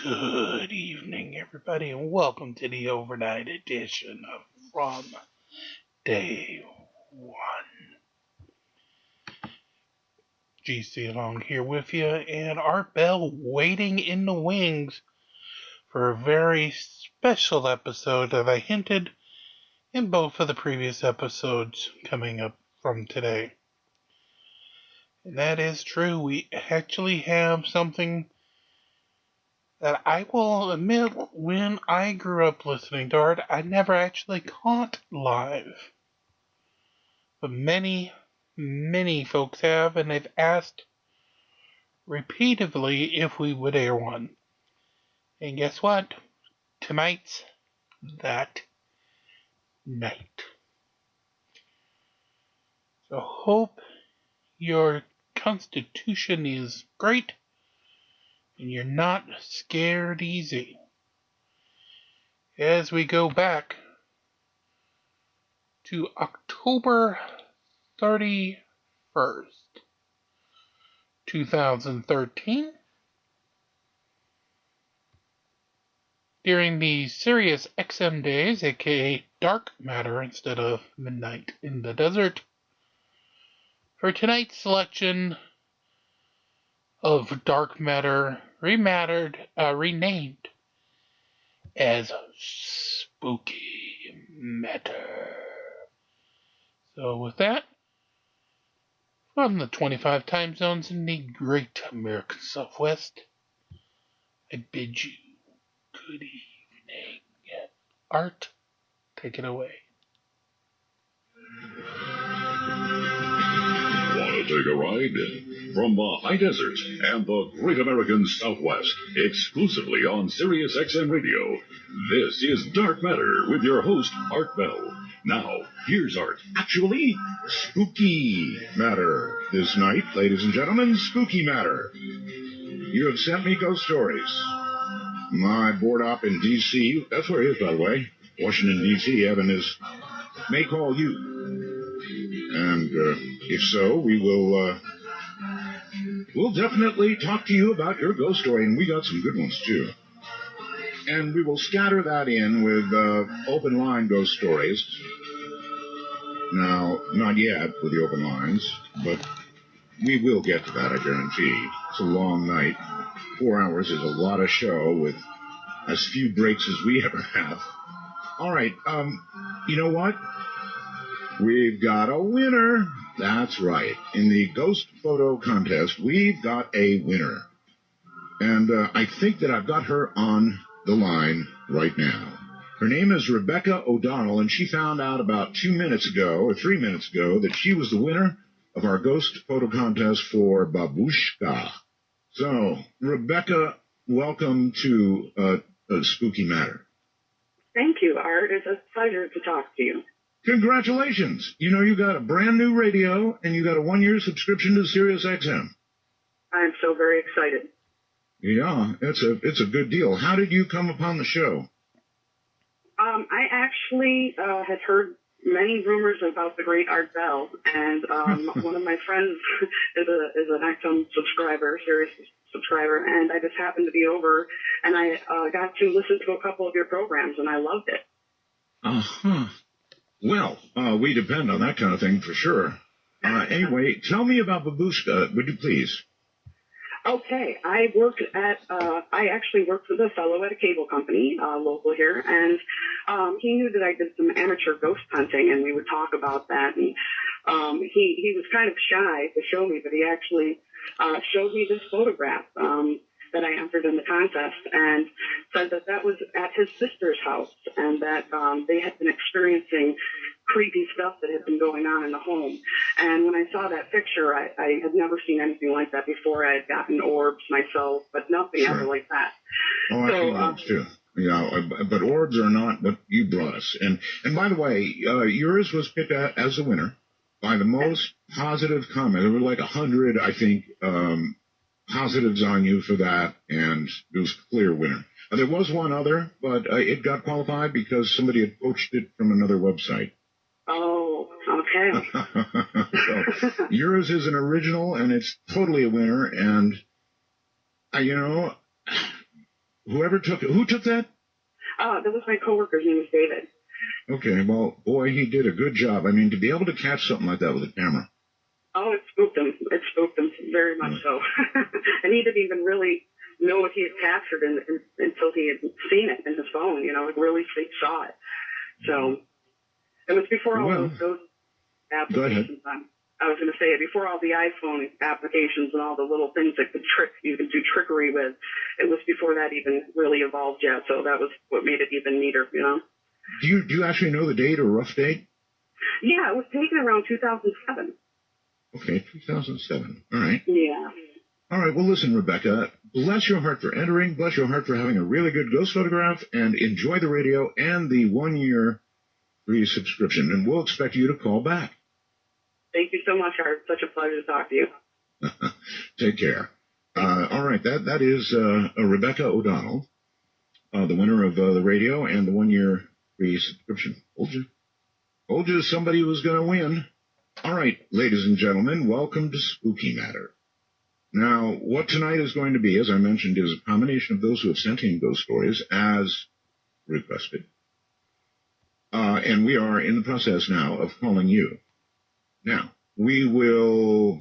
Good evening, everybody, and welcome to the overnight edition of From Day One. GC along here with you, and Art Bell waiting in the wings for a very special episode that I hinted in both of the previous episodes coming up from today. And that is true, we actually have something that I will admit, when I grew up listening to art, I never actually caught live. But many folks have, and they've asked repeatedly if we would air one. And guess what? Tonight's that night. So hope your constitution is great and you're not scared easy. As we go back to October 31st, 2013, during the Sirius XM days, aka Dark Matter instead of Midnight in the Desert, for tonight's selection of Dark Matter renamed as Spooky Matter. So with that, from the 25 time zones in the great American Southwest, I bid you good evening. Art, take it away. Want to take a ride? From the high desert and the great American Southwest, exclusively on Sirius XM Radio, this is Dark Matter with your host, Art Bell. Now, here's Art. Actually, Spooky Matter. This night, ladies and gentlemen, Spooky Matter. You have sent me ghost stories. My board op in D.C., that's where he is, by the way, Washington, D.C., Evan may call you. And if so, we'll definitely talk to you about your ghost story, and we got some good ones, too. And we will scatter that in with open line ghost stories. Now, not yet with the open lines, but we will get to that, I guarantee. It's a long night. 4 hours is a lot of show with as few breaks as we ever have. All right, you know what? We've got a winner. That's right. In the ghost photo contest, we've got a winner. And I think that I've got her on the line right now. Her name is Rebecca O'Donnell, and she found out about 2 minutes ago, or 3 minutes ago, that she was the winner of our ghost photo contest for Babushka. So, Rebecca, welcome to Spooky Matter. Thank you, Art. It's a pleasure to talk to you. Congratulations. You know, you got a brand new radio, and you got a 1-year subscription to Sirius XM. I'm so very excited. Yeah, it's a good deal. How did you come upon the show? I actually had heard many rumors about the great Art Bell, and one of my friends is an XM subscriber, Sirius subscriber, and I just happened to be over, and I got to listen to a couple of your programs, and I loved it. Uh-huh. Well, we depend on that kind of thing for sure. Anyway, tell me about Babushka, would you please? Okay, I actually worked with a fellow at a cable company, local here, and he knew that I did some amateur ghost hunting, and we would talk about that, and he was kind of shy to show me, but he actually showed me this photograph that I entered in the contest, and said that that was at his sister's house, and that they had been experiencing creepy stuff that had been going on in the home. And when I saw that picture, I had never seen anything like that before. I had gotten orbs myself, but nothing ever like that. Oh, I've seen orbs too. Yeah, but orbs are not what you brought us. And by the way, yours was picked out as the winner by the most positive comment. There were like 100, I think, positives on you for that, and it was a clear winner. There was one other, but it got qualified because somebody had poached it from another website. Oh, okay. So yours is an original, and it's totally a winner. And you know, Who took that? That was my coworker's name was David. Okay, well, boy, he did a good job. I mean, to be able to catch something like that with a camera. Oh, it spooked him. It spooked him very much so. And he didn't even really know what he had captured until he had seen it in his phone. You know, it really saw it. So it was before all those applications. I was going to say, before all the iPhone applications and all the little things that you could do trickery with, it was before that even really evolved yet. So that was what made it even neater, you know. Do you actually know the date or rough date? Yeah, it was taken around 2007. Okay, 2007. All right. Yeah. All right. Well, listen, Rebecca, bless your heart for entering. Bless your heart for having a really good ghost photograph, and enjoy the radio and the 1-year free subscription. And we'll expect you to call back. Thank you so much, Art. Such a pleasure to talk to you. Take care. All right. That is Rebecca O'Donnell, the winner of the radio and the 1-year free subscription. Told you somebody was going to win. All right, ladies and gentlemen, welcome to Spooky Matter. Now, what tonight is going to be, as I mentioned, is a combination of those who have sent in ghost stories as requested. And we are in the process now of calling you. Now, we will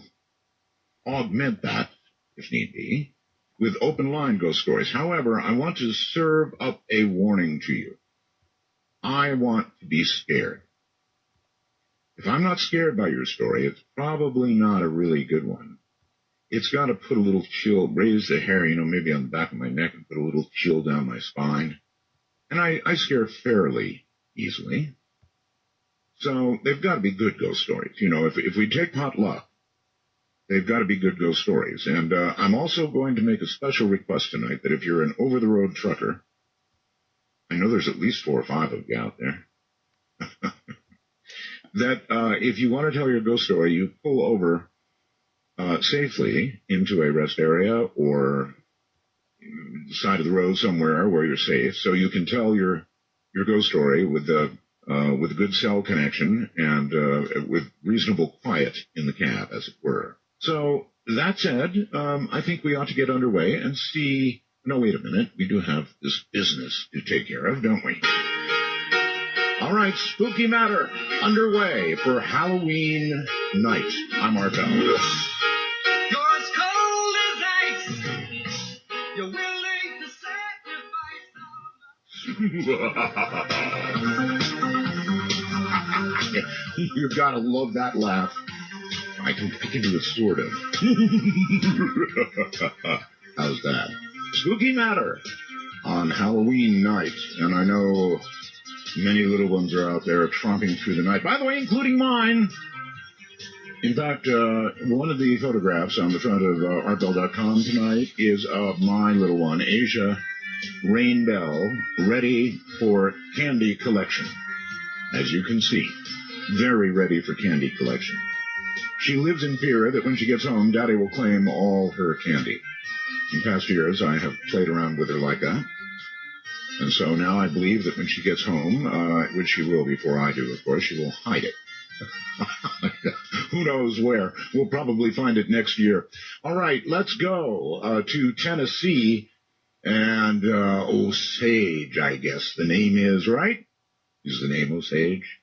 augment that, if need be, with open line ghost stories. However, I want to serve up a warning to you. I want to be scared. If I'm not scared by your story, it's probably not a really good one. It's got to put a little chill, raise the hair, maybe on the back of my neck and put a little chill down my spine. And I scare fairly easily. So they've got to be good ghost stories. If we take pot luck, they've got to be good ghost stories. And I'm also going to make a special request tonight that if you're an over-the-road trucker, I know there's at least 4 or 5 of you out there, that if you want to tell your ghost story, you pull over safely into a rest area or the side of the road somewhere where you're safe, so you can tell your ghost story with a good cell connection and with reasonable quiet in the cab, as it were. So that said, I think we ought to get underway and see. No, wait a minute. We do have this business to take care of, don't we? All right, Spooky Matter underway for Halloween night. I'm Art Bell. You're as cold as ice. You're willing to sacrifice. You've got to love that laugh. I can do it sort of. How's that? Spooky Matter on Halloween night. And I know many little ones are out there tromping through the night. By the way, including mine. In fact, one of the photographs on the front of artbell.com tonight is of my little one, Asia Rainbell, ready for candy collection. As you can see, very ready for candy collection. She lives in fear that when she gets home, Daddy will claim all her candy. In past years, I have played around with her like that. And so now I believe that when she gets home, which she will before I do, of course, she will hide it. Who knows where? We'll probably find it next year. All right, let's go to Tennessee. And Osage, I guess the name is, right? Is the name Osage?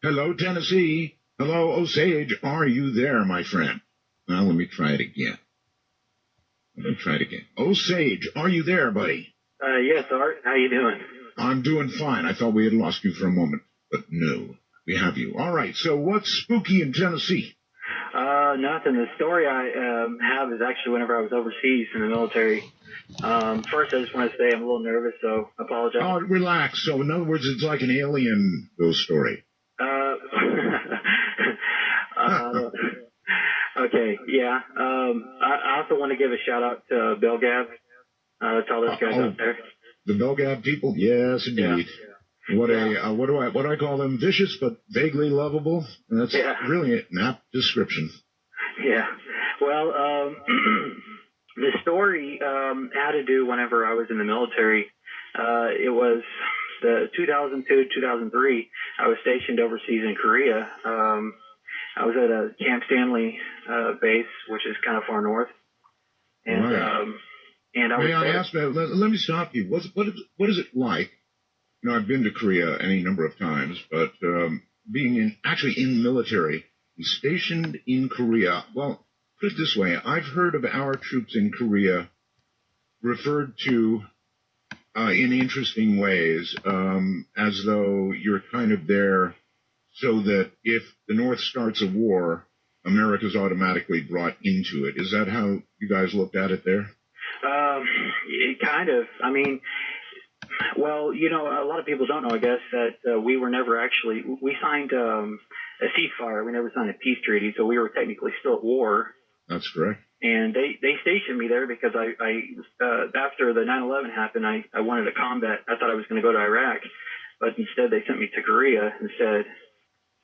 Hello, Tennessee. Hello, Osage. Are you there, my friend? Well, let me try it again. Osage, are you there, buddy? Yes, Art. How you doing? I'm doing fine. I thought we had lost you for a moment, but no, we have you. All right, so what's spooky in Tennessee? Nothing. The story I have is actually whenever I was overseas in the military. First, I just want to say I'm a little nervous, so I apologize. Oh, relax. So, in other words, it's like an alien ghost story. Okay, yeah. I also want to give a shout-out to Bill Gabb. To all those guys out there. The Belgab people? Yes, indeed. Yeah. What do I call them? Vicious but vaguely lovable? That's really an apt description. Yeah. Well, the story had to do whenever I was in the military. It was the 2002-2003. I was stationed overseas in Korea. I was at a Camp Stanley base, which is kind of far north. And And I May was I there. ask, let me stop you. What is it like? You know, I've been to Korea any number of times, but being actually in the military, stationed in Korea, well, put it this way, I've heard of our troops in Korea referred to in interesting ways, as though you're kind of there so that if the North starts a war, America's automatically brought into it. Is that how you guys looked at it there? Kind of. I mean, well, you know, a lot of people don't know, I guess, that we were never actually, we signed a ceasefire. We never signed a peace treaty, so we were technically still at war. That's correct. And they stationed me there because I after the 9/11 happened, I wanted to combat. I thought I was going to go to Iraq, but instead they sent me to Korea instead.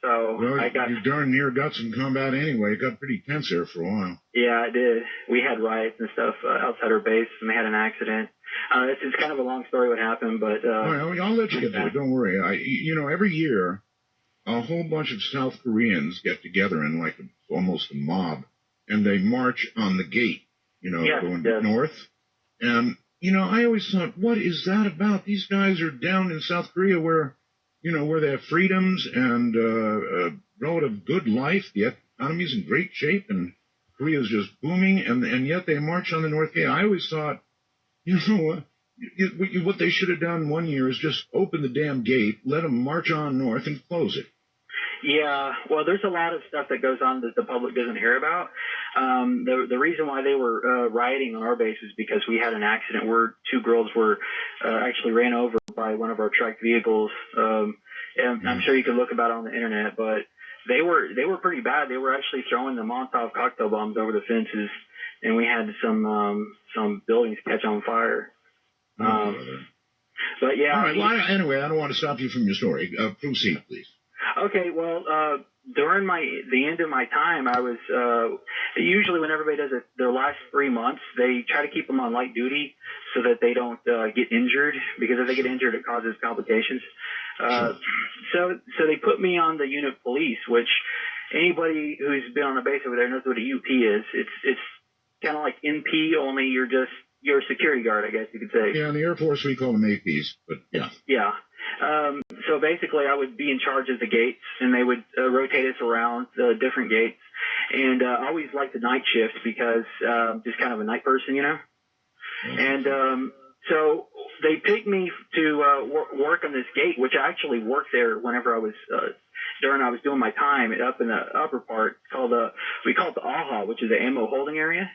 So well, you darn near got some combat anyway. It got pretty tense there for a while. Yeah, it did. We had riots and stuff outside our base, and they had an accident. It's kind of a long story what happened, but well, I'll let you get to it. Don't worry. You know, every year a whole bunch of South Koreans get together in like almost a mob, and they march on the gate. You know, going north. And you know, I always thought, what is that about? These guys are down in South Korea where, you know, where they have freedoms and a relative good life. The economy's in great shape, and Korea's just booming, and yet they march on the North Gate. I always thought, you know, what they should have done one year is just open the damn gate, let them march on north, and close it. Yeah, well, there's a lot of stuff that goes on that the public doesn't hear about. The reason why they were rioting on our base is because we had an accident where two girls were actually ran over by one of our tracked vehicles. And I'm sure you can look about it on the internet, but they were pretty bad. They were actually throwing the Molotov cocktail bombs over the fences, and we had some buildings catch on fire. But yeah. All right. Well, anyway, I don't want to stop you from your story. Proceed, please. Okay, well, during the end of my time, I was usually when everybody does it, their last 3 months, they try to keep them on light duty so that they don't get injured, because if they get injured, it causes complications. So they put me on the unit police, which anybody who's been on a base over there knows what a UP is. It's kind of like NP, only you're a security guard, I guess you could say. Yeah, in the Air Force we call them APs, but yeah. Yeah. So basically I would be in charge of the gates, and they would rotate us around the different gates. And I always liked the night shift because just kind of a night person, you know. And so they picked me to work on this gate, which I actually worked there whenever I was doing my time up in the upper part. We call it the AHA, which is the ammo holding area.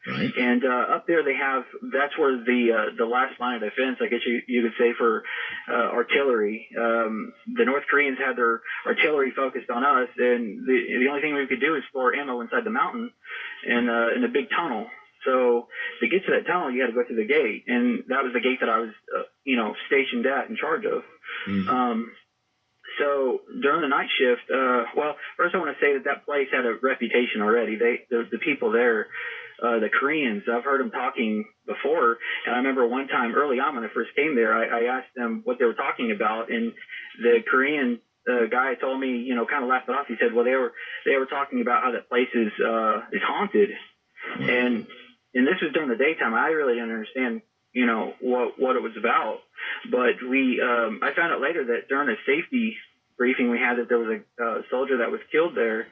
Right. And up there that's where the last line of defense, I guess you could say, for artillery. The North Koreans had their artillery focused on us, and the only thing we could do is store ammo inside the mountain and in a big tunnel. So to get to that tunnel, you had to go through the gate, and that was the gate that I was stationed at, in charge of. Mm-hmm. So during the night shift, well, first I want to say that place had a reputation already. The people there, the Koreans, I've heard them talking before. And I remember one time early on when I first came there, I asked them what they were talking about. And the Korean guy told me, kind of laughed it off. He said, well, they were talking about how that place is haunted. And this was during the daytime. I really didn't understand, what it was about. But I found out later that during a safety briefing we had, that there was a soldier that was killed there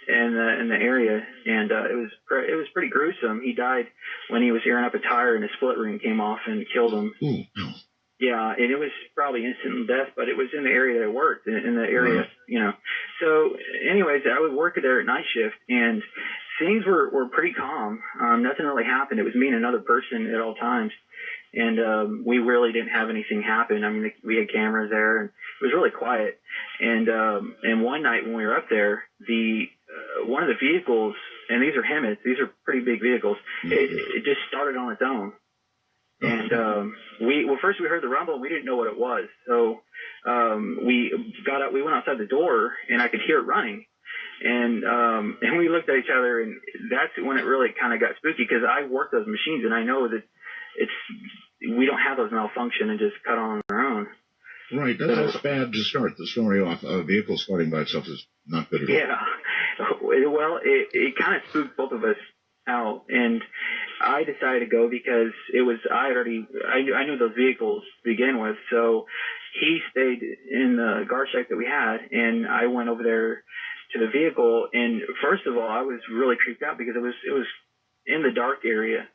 in the area, and it was pretty gruesome. He died when he was airing up a tire, and a split ring came off and killed him. Ooh. Yeah, and it was probably instant death, but it was in the area that I worked, in the area, So anyways, I would work there at night shift, and things were pretty calm. Nothing really happened. It was me and another person at all times. And we really didn't have anything happen. I mean, we had cameras there, and it was really quiet. And one night when we were up there, one of the vehicles, and these are HEMTs, these are pretty big vehicles, it just started on its own. And first we heard the rumble, and we didn't know what it was. So we got up, we went outside the door, and I could hear it running. And we looked at each other, and that's when it really kind of got spooky, because I work those machines, and I know that we don't have those malfunction and just cut on their own. Right, that's bad to start the story off. A vehicle starting by itself is not good at all. Yeah, well, it kind of spooked both of us out, and I decided to go because I knew those vehicles to begin with. So he stayed in the guard shack that we had, and I went over there to the vehicle. And first of all, I was really creeped out because it was in the dark area.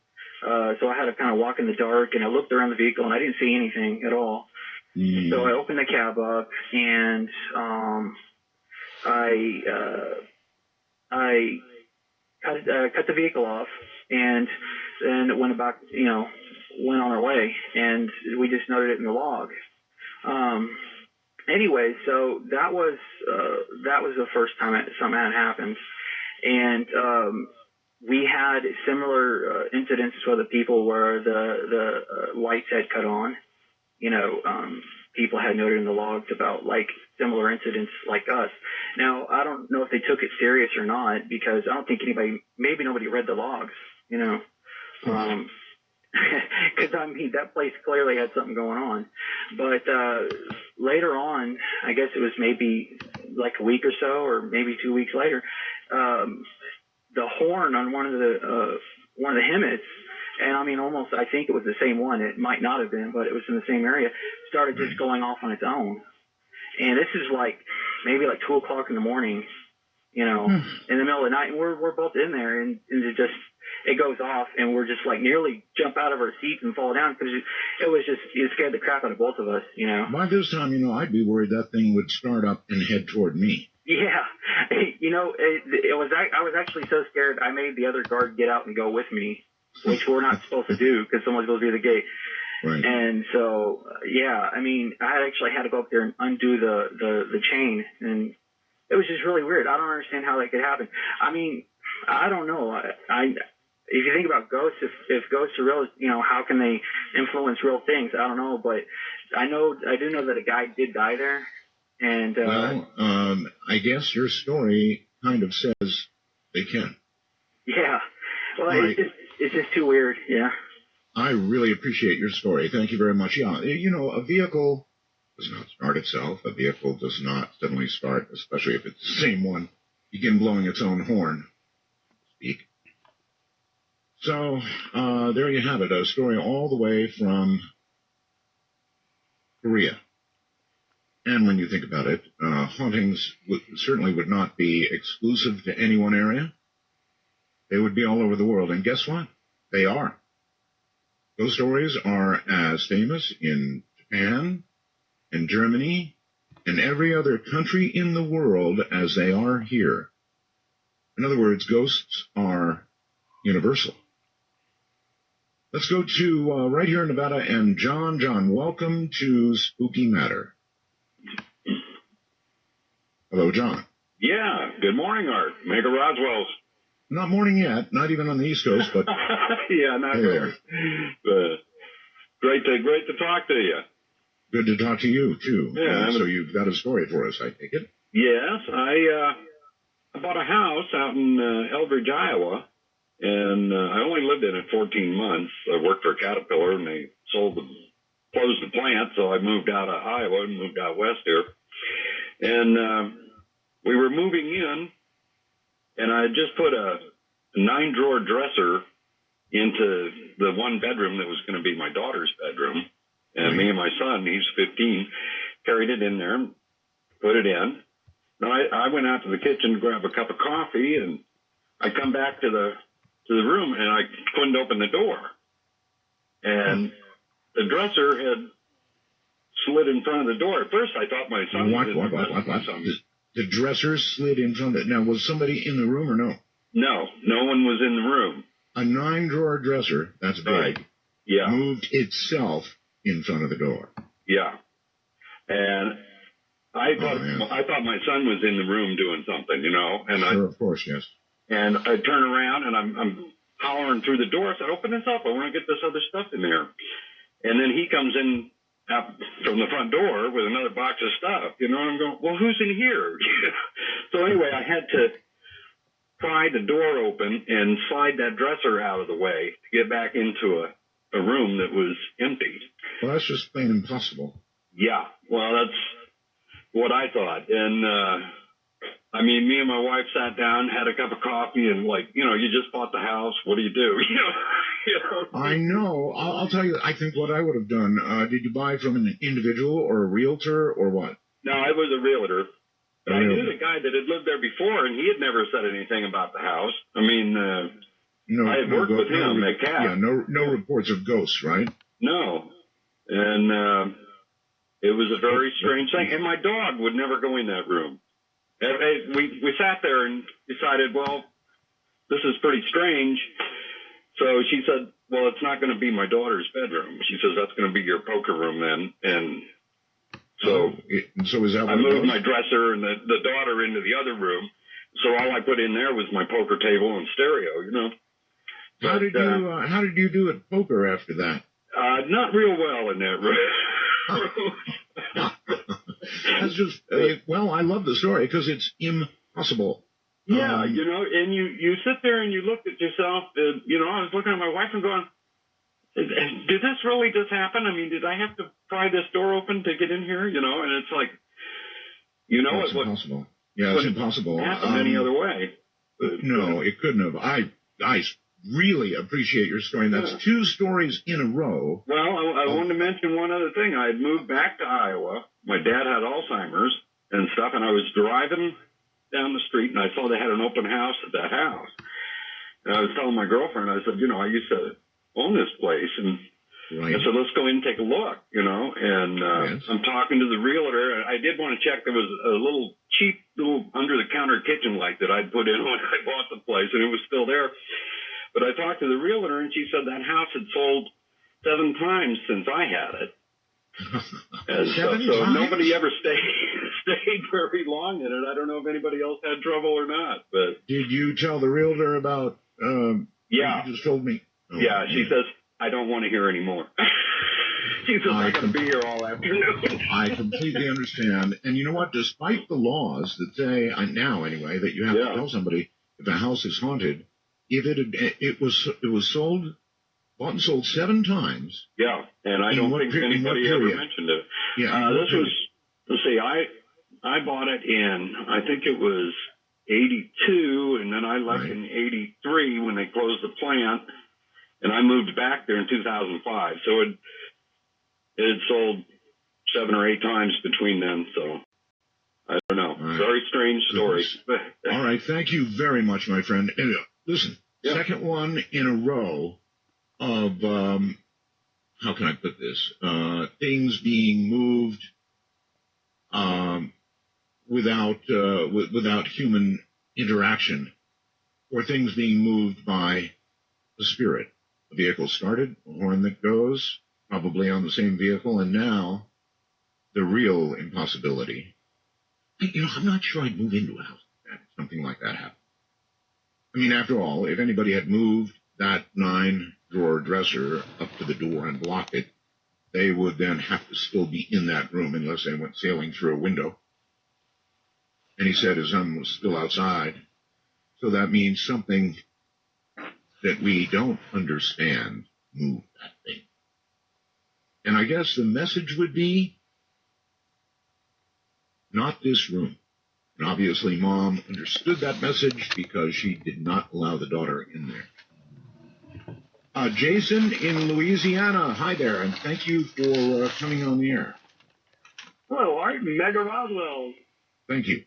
So I had to kind of walk in the dark, and I looked around the vehicle, and I didn't see anything at all. So I opened the cab up, and I cut the vehicle off, and then went about, went on our way, and we just noted it in the log. Anyway, so that was the first time something had happened, and we had similar incidents with other people where the lights had cut on. People had noted in the logs about like similar incidents like us. Now, I don't know if they took it serious or not, because I don't think maybe nobody read the logs, because that place clearly had something going on. But later on, I guess it was maybe like a week or so, or maybe 2 weeks later, the horn on one of the HEMTs, and I mean, I think it was the same one. It might not have been, but it was in the same area, started just going off on its own. And this is maybe 2 o'clock in the morning, in the middle of the night. And we're both in there, and it goes off, and we're just nearly jump out of our seats and fall down, because it scared the crap out of both of us, By this time, I'd be worried that thing would start up and head toward me. Yeah. I was actually so scared, I made the other guard get out and go with me, which we're not supposed to do because someone's supposed to be at the gate. Right. And so, I actually had to go up there and undo the chain, and it was just really weird. I don't understand how that could happen. I mean, I don't know. If you think about ghosts, if ghosts are real, how can they influence real things? I don't know, but I do know that a guy did die there. And I guess your story kind of says they can. Yeah. Well, right. It's just too weird. Yeah. I really appreciate your story. Thank you very much. Yeah, a vehicle does not start itself. A vehicle does not suddenly start, especially if it's the same one, begin blowing its own horn, speak. So there you have it, a story all the way from Korea. And when you think about it, hauntings certainly would not be exclusive to any one area. They would be all over the world. And guess what? They are. Those stories are as famous in Japan, in Germany, and every other country in the world as they are here. In other words, ghosts are universal. Let's go to right here in Nevada, and John. John, welcome to Spooky Matter. Hello, John. Yeah, good morning, Art. Mega Roswell's. Not morning yet, not even on the East Coast, but yeah, not there. Great to talk to you. Good to talk to you too. Yeah. So you've got a story for us, I take it. Yes, I bought a house out in Eldridge, Iowa, and I only lived in it 14 months. I worked for Caterpillar, and they closed the plant, so I moved out of Iowa and moved out west here. And we were moving in, and I had just put a 9-drawer dresser into the one bedroom that was going to be my daughter's bedroom. And me and my son, he's 15, carried it in there and put it in. Now I went out to the kitchen to grab a cup of coffee, and I come back to the room, and I couldn't open the door. And the dresser had slid in front of the door. At first, I thought my son was in there. The dresser slid in front of it. Now, was somebody in the room or no? No, no one was in the room. A 9-drawer dresser, that's big, right. Yeah. moved itself in front of the door. Yeah. And I thought my son was in the room doing something, And sure, of course, yes. And I turn around, and I'm hollering through the door. I said, "Open this up. I want to get this other stuff in there." And then he comes in out from the front door with another box of stuff, and I'm going, "Well, who's in here?" So anyway, I had to pry the door open and slide that dresser out of the way to get back into a room that was empty. Well, that's just plain impossible. Yeah, well, that's what I thought. And me and my wife sat down, had a cup of coffee, and you just bought the house. What do? You know? I know. I'll tell you, I think what I would have done, did you buy from an individual or a realtor or what? No, I was a realtor. But I knew realtor. the guy that had lived there before, and he had never said anything about the house. I mean, I had worked with him at CAP. Yeah, no reports of ghosts, right? No. And it was a very strange thing. And my dog would never go in that room. We sat there and decided, well, this is pretty strange. So she said, well, it's not going to be my daughter's bedroom. She says, that's going to be your poker room then. And so, so is that I moved my dresser and the daughter into the other room. So all I put in there was my poker table and stereo, you know. How did you do at poker after that? Not real well in that room. That's just, well, I love the story because it's impossible. Yeah, you know, and you sit there and you look at yourself, you know, I was looking at my wife and going, did this really just happen? I mean, did I have to pry this door open to get in here? You know, and it's like, you know, it's impossible. Yeah, it's impossible. Happen any other way. No, it couldn't have. I really appreciate your story. And that's 2 stories in a row. Well, I wanted to mention one other thing. I had moved back to Iowa. My dad had Alzheimer's and stuff, and I was driving down the street, and I saw they had an open house at that house. And I was telling my girlfriend, I said, you know, I used to own this place, and I said, let's go in and take a look, you know. And I'm talking to the realtor. I did want to check. There was a little cheap little under-the-counter kitchen light that I'd put in when I bought the place, and it was still there. But I talked to the realtor, and she said that house had sold 7 times since I had it. And so nobody ever stayed very long in it. I don't know if anybody else had trouble or not. But did you tell the realtor about? Yeah, you just told me. Oh, yeah, she says I don't want to hear anymore. She says I'm going to be here all afternoon. I completely understand. And you know what? Despite the laws that say now anyway that you have to tell somebody if a house is haunted, if it was sold. Bought and sold 7 times. Yeah, and I don't think anybody ever mentioned it. Yeah, this was, let's see, I bought it in, I think it was 82, and then I left in 83 when they closed the plant, and I moved back there in 2005. So it had sold 7 or 8 times between then, so I don't know. Right. Very strange story. All right, thank you very much, my friend. And, listen, second one in a row of, how can I put this, things being moved without human interaction, or things being moved by the spirit. A vehicle started, a horn that goes, probably on the same vehicle, and now the real impossibility. You know, I'm not sure I'd move into a house like that if something like that happened. I mean, after all, if anybody had moved that 9-drawer dresser up to the door and blocked it, they would then have to still be in that room unless they went sailing through a window. And he said his son was still outside. So that means something that we don't understand moved that thing. And I guess the message would be, not this room. And obviously Mom understood that message because she did not allow the daughter in there. Jason in Louisiana, hi there, and thank you for coming on the air. Hello, Art. Mega Roswell. Thank you.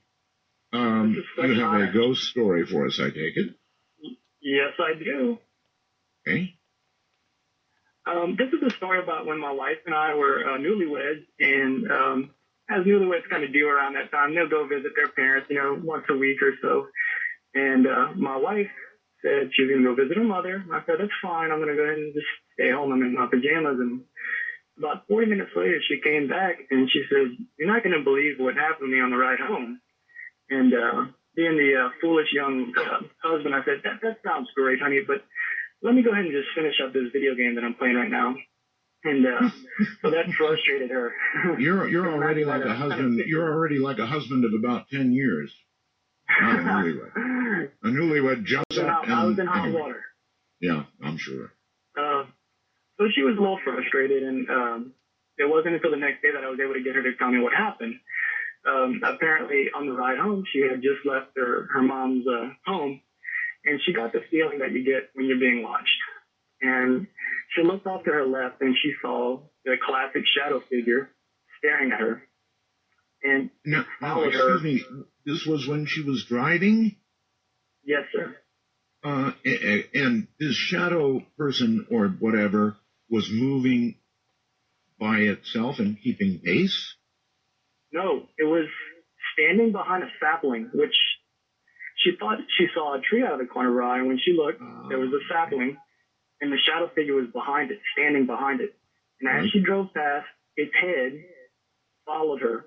You have a ghost story for us, I take it? Yes, I do. Okay. This is a story about when my wife and I were newlyweds, and as newlyweds kind of do around that time, they'll go visit their parents, you know, once a week or so. And my wife said she was going to go visit her mother. I said, that's fine. I'm going to go ahead and just stay home. I'm in my pajamas. And about 40 minutes later, she came back and she said, you're not going to believe what happened to me on the ride home. And being the foolish young husband, I said, that sounds great, honey, but let me go ahead and just finish up this video game that I'm playing right now. And so that frustrated her. You're already like a husband. You're already like a husband of about 10 years. Not a newlywed. A newlywed jumps up and... I was in hot water. Yeah, I'm sure. So she was a little frustrated, and it wasn't until the next day that I was able to get her to tell me what happened. Apparently, on the ride home, she had just left her mom's home, and she got the feeling that you get when you're being watched. And she looked off to her left, and she saw the classic shadow figure staring at her. And No, followed her. excuse me. This was when she was driving? Yes, sir. And this shadow person or whatever was moving by itself and keeping pace? No, it was standing behind a sapling, which she thought she saw a tree out of the corner of her eye. And when she looked, there was a sapling, and the shadow figure was behind it, standing behind it. And as she drove past, its head followed her.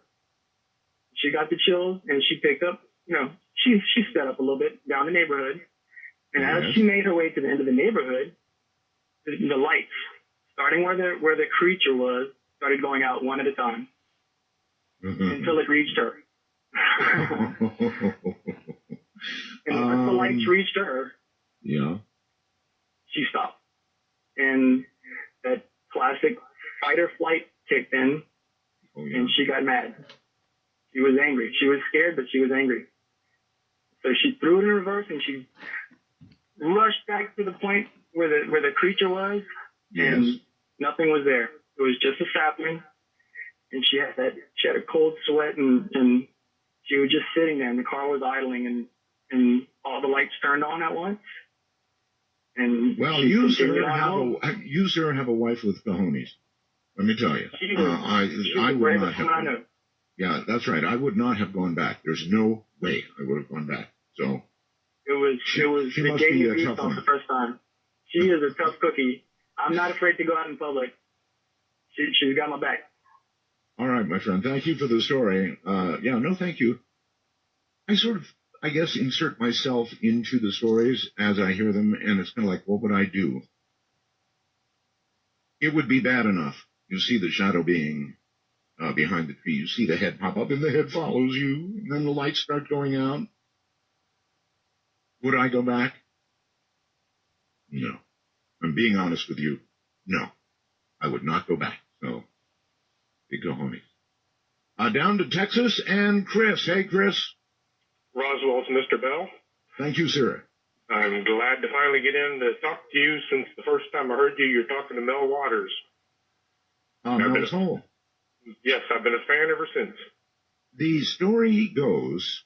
She got the chills, and she picked up, she sped up a little bit down the neighborhood. And as she made her way to the end of the neighborhood, the lights, starting where the creature was, started going out one at a time until it reached her. And once the lights reached her, she stopped. And that classic fight or flight kicked in, and she got mad. She was angry. She was scared, but she was angry. So she threw it in reverse, and she rushed back to the point where the creature was, and nothing was there. It was just a sapling, and she had a cold sweat, and she was just sitting there, and the car was idling, and all the lights turned on at once. And you sir have a wife with cojones. Let me tell you, I would not have. Yeah, that's right. I would not have gone back. There's no way I would have gone back. So it was she the must day be you a beat tough off one. the first time. She is a tough cookie. I'm not afraid to go out in public. She's got my back. All right, my friend. Thank you for the story. No, thank you. I guess, insert myself into the stories as I hear them, and it's kind of like, what would I do? It would be bad enough. You see the shadow being behind the tree. You see the head pop up, and the head follows you, and then the lights start going out. Would I go back? No. I'm being honest with you. No. I would not go back. So, big cojones. Down to Texas, and Chris. Hey, Chris. Roswell's Mr. Bell. Thank you, sir. I'm glad to finally get in to talk to you. Since the first time I heard you, you're talking to Mel Waters. Mel's Hole. Yes, I've been a fan ever since. The story goes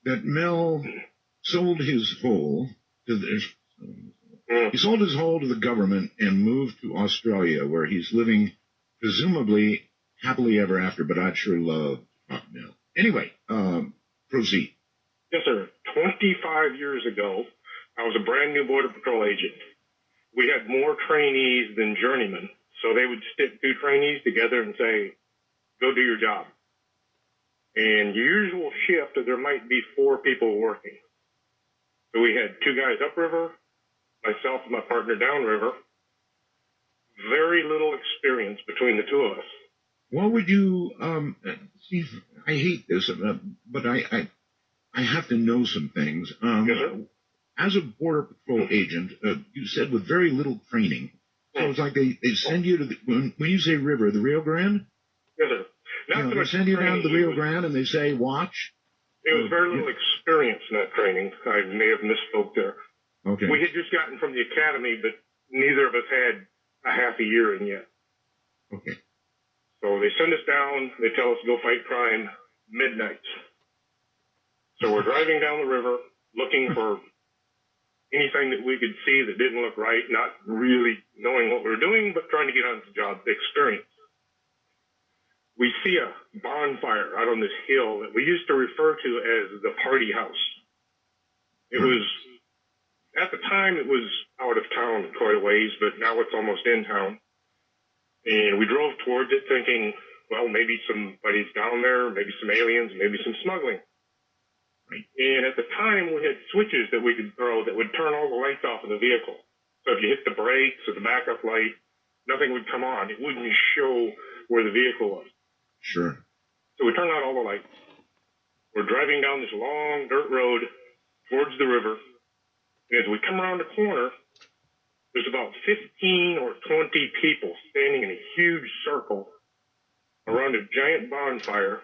that Mel sold his hole to he sold his hole to the government and moved to Australia, where he's living presumably happily ever after, but I'd sure love to talk to Mel. Anyway, proceed. Yes, sir. 25 years ago, I was a brand new Border Patrol agent. We had more trainees than journeymen, so they would stick two trainees together and say, go do your job. And usual shift, there might be 4 people working. So we had 2 guys upriver, myself and my partner downriver. Very little experience between the 2 of us. What would you, see, I hate this, but I have to know some things. Yes, sir. As a Border Patrol agent, you said with very little training. So it's like they send you to when you say river, the Rio Grande? Yes, sir. They send you down to the Rio Grande and they say, watch. It was very little experience in that training. I may have misspoke there. Okay. We had just gotten from the academy, but neither of us had a half a year in yet. Okay. So they send us down. They tell us to go fight crime midnight. So we're driving down the river looking for anything that we could see that didn't look right, not really knowing what we were doing, but trying to get on the job experience. We see a bonfire out on this hill that we used to refer to as the party house. It was, at the time, it was out of town quite a ways, but now it's almost in town. And we drove towards it thinking, well, maybe somebody's down there, maybe some aliens, maybe some smuggling. Right. And at the time, we had switches that we could throw that would turn all the lights off of the vehicle. So if you hit the brakes or the backup light, nothing would come on. It wouldn't show where the vehicle was. Sure. So we turned out all the lights. We're driving down this long dirt road towards the river. And as we come around the corner, there's about 15 or 20 people standing in a huge circle around a giant bonfire.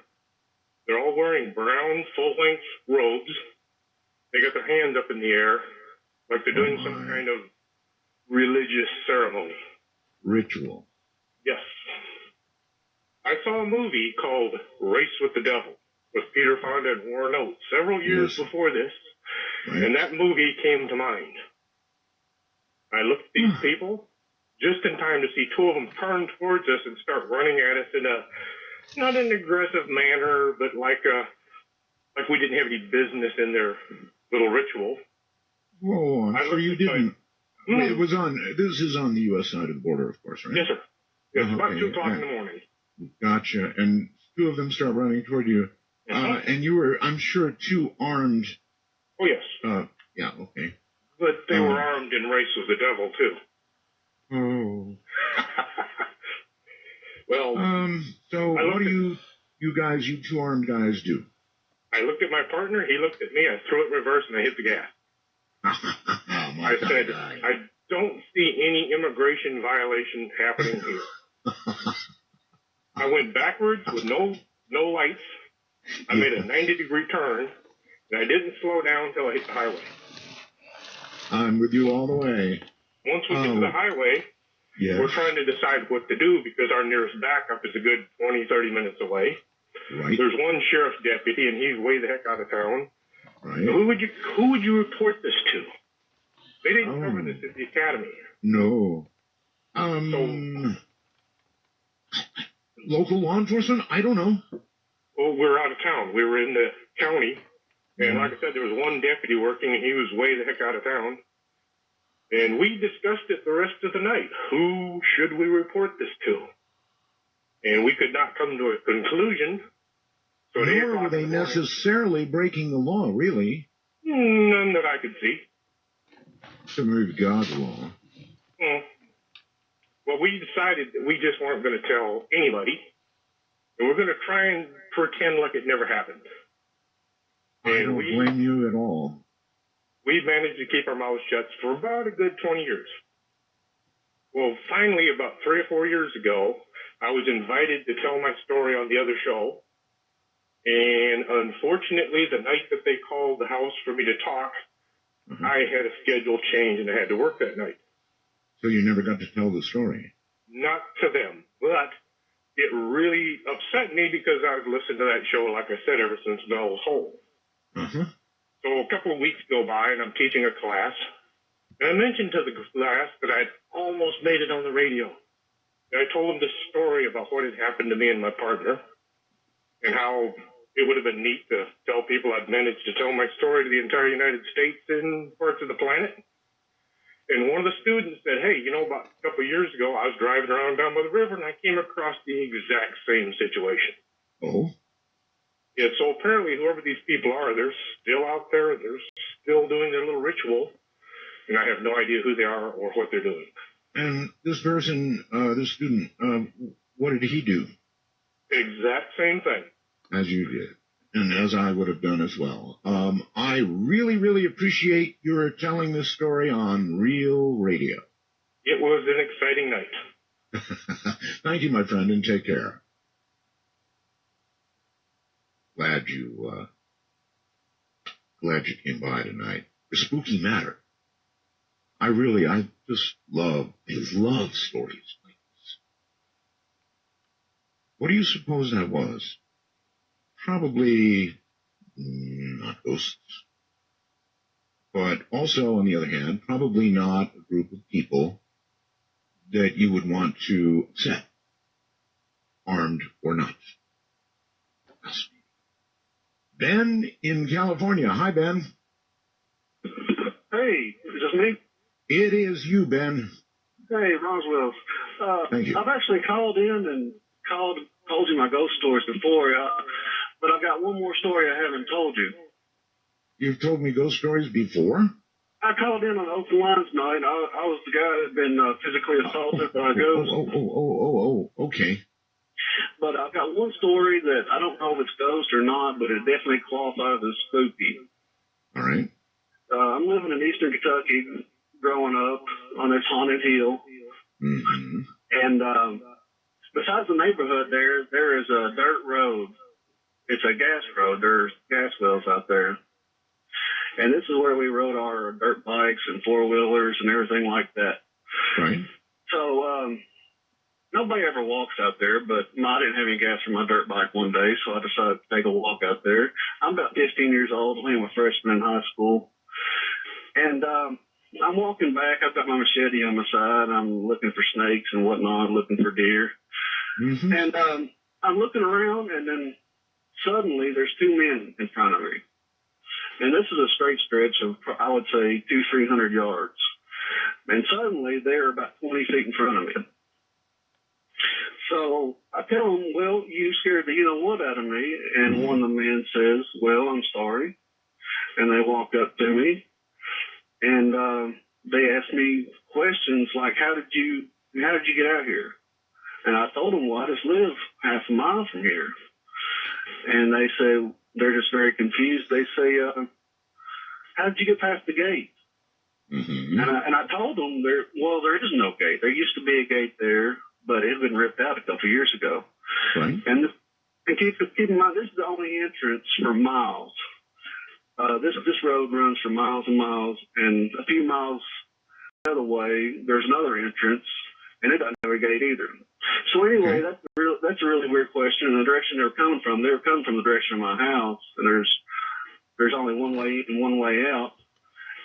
They're all wearing brown, full-length robes. They got their hands up in the air like they're doing some kind of religious ceremony. Ritual. Yes. I saw a movie called Race with the Devil with Peter Fonda and Warren Oates several years before this, and that movie came to mind. I looked at these people just in time to see two of them turn towards us and start running at us in a, not an aggressive manner, but like we didn't have any business in their little ritual. Whoa, I'm sure you didn't. It was this is on the U.S. side of the border, of course, right? Yes, sir. It's about 2 o'clock in the morning. Gotcha. And two of them start running toward you. And you were, I'm sure, too armed. Oh, yes. Yeah, okay. But they were armed in Race with the Devil, too. Oh. Well, so what do you two armed guys do? I looked at my partner, he looked at me, I threw it in reverse, and I hit the gas. I said, I don't see any immigration violation happening here. I went backwards with no lights. I made a 90-degree turn, and I didn't slow down until I hit the highway. I'm with you all the way. Once we get to the highway, we're trying to decide what to do because our nearest backup is a good 20, 30 minutes away. Right. There's one sheriff's deputy, and he's way the heck out of town. Right. So who would you report this to? They didn't cover this at the academy. No. Local law enforcement? I don't know. Well, we're out of town. We were in the county, and like I said, there was one deputy working, and he was way the heck out of town. And we discussed it the rest of the night. Who should we report this to? And we could not come to a conclusion. So nor were they necessarily breaking the law, really. None that I could see. Similar to God's law. Well, we decided that we just weren't going to tell anybody. And we're going to try and pretend like it never happened. I don't blame you at all. We've managed to keep our mouths shut for about a good 20 years. Well, finally, about 3 or 4 years ago, I was invited to tell my story on the other show. And unfortunately, the night that they called the house for me to talk, I had a schedule change and I had to work that night. So you never got to tell the story? Not to them, but it really upset me because I've listened to that show, like I said, ever since Bell was whole. So a couple of weeks go by and I'm teaching a class. And I mentioned to the class that I'd almost made it on the radio. And I told them this story about what had happened to me and my partner and how it would have been neat to tell people I'd managed to tell my story to the entire United States and parts of the planet. And one of the students said, hey, you know, about a couple of years ago, I was driving around down by the river and I came across the exact same situation. Oh? Yeah, so apparently whoever these people are, they're still out there. They're still doing their little ritual. And I have no idea who they are or what they're doing. And this person, this student, what did he do? Exact same thing. As you did. And as I would have done as well. I really, really appreciate your telling this story on Real Radio. It was an exciting night. Thank you, my friend, and take care. Glad you came by tonight. A spooky matter. I just love stories like this. What do you suppose that was? Probably not ghosts. But also, on the other hand, probably not a group of people that you would want to upset, armed or not. Ben in California. Hi, Ben. Hey, is this me? It is you, Ben. Hey, Roswell. Thank you. I've actually called in and told you my ghost stories before, but I've got one more story I haven't told you. You've told me ghost stories before? I called in on open lines night. I was the guy that had been physically assaulted by a ghost. Okay. But I've got one story that I don't know if it's ghost or not, but it definitely qualifies as spooky. All right. I'm living in eastern Kentucky, growing up on this haunted hill. Mm-hmm. And besides the neighborhood there is a dirt road. It's a gas road. There's gas wells out there. And this is where we rode our dirt bikes and four-wheelers and everything like that. Right. So nobody ever walks out there, but I didn't have any gas for my dirt bike one day, so I decided to take a walk out there. I'm about 15 years old. I'm a freshman in high school. And I'm walking back. I've got my machete on my side. I'm looking for snakes and whatnot, looking for deer. Mm-hmm. And I'm looking around, and then suddenly there's two men in front of me. And this is a straight stretch of, I would say, 200-300 yards. And suddenly they're about 20 feet in front of me. So I tell them, well, you scared the you-know-what out of me. And one of the men says, well, I'm sorry. And they walk up to me. And they asked me questions like, how did you get out here? And I told them, well, I just live half a mile from here. And they say, they're just very confused. They say, how did you get past the gate? Mm-hmm. And I told them, there is no gate. There used to be a gate there, but it had been ripped out a couple of years ago. Right. And keep in mind, this is the only entrance for miles. This road runs for miles and miles, and a few miles the other way, there's another entrance, and it doesn't have a gate either. So anyway, that's a really weird question. And the direction they were coming from the direction of my house, and there's only one way in and one way out.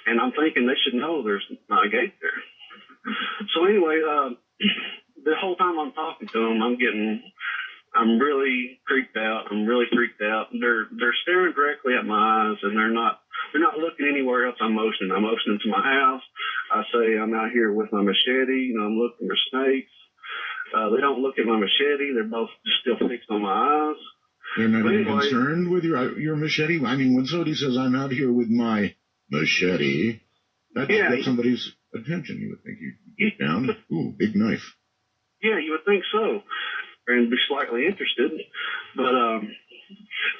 And I'm thinking they should know there's not a gate there. So anyway, the whole time I'm talking to them, I'm really creeped out. I'm really freaked out. They're staring directly at my eyes, and they're not looking anywhere else. I'm motioning to my house. I say I'm out here with my machete. I'm looking for snakes. They don't look at my machete. They're both still fixed on my eyes. They're not even concerned with your machete? I mean, when somebody says, I'm out here with my machete, that gets somebody's attention. You would think you'd get down. Ooh, big knife. Yeah, you would think so. And be slightly interested. But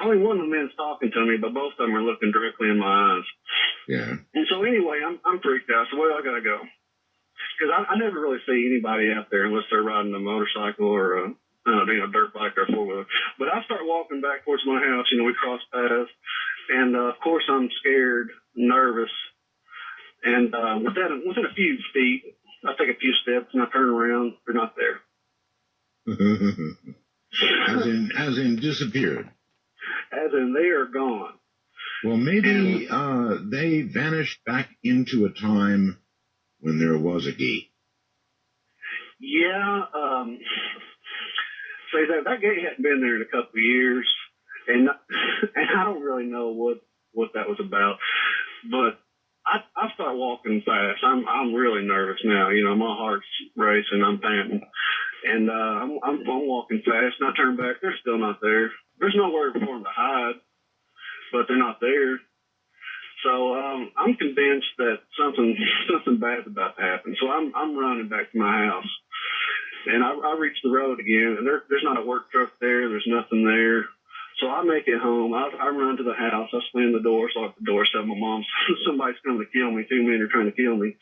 only one of the men's talking to me, but both of them are looking directly in my eyes. Yeah. And so anyway, I'm freaked out. So where do I got to go? Because I never really see anybody out there unless they're riding a motorcycle or a dirt bike or a four-wheeler. But I start walking back towards my house. We cross paths. And, of course, I'm scared, nervous. And within a few feet, I take a few steps, and I turn around. They're not there. As in disappeared. As in they are gone. Well, maybe they vanished back into a time when there was a gate. Yeah. Say that gate hadn't been there in a couple of years, and I don't really know what that was about, but I start walking fast. I'm really nervous now. My heart's racing. I'm panting. And I'm walking fast, and I turn back. They're still not there. There's nowhere for them to hide, but they're not there. So I'm convinced that something bad's about to happen. So I'm running back to my house, and I reach the road again, and there's not a work truck there. There's nothing there. So I make it home. I run to the house. I slam the door, lock the door, tell my mom somebody's coming to kill me. Two men are trying to kill me,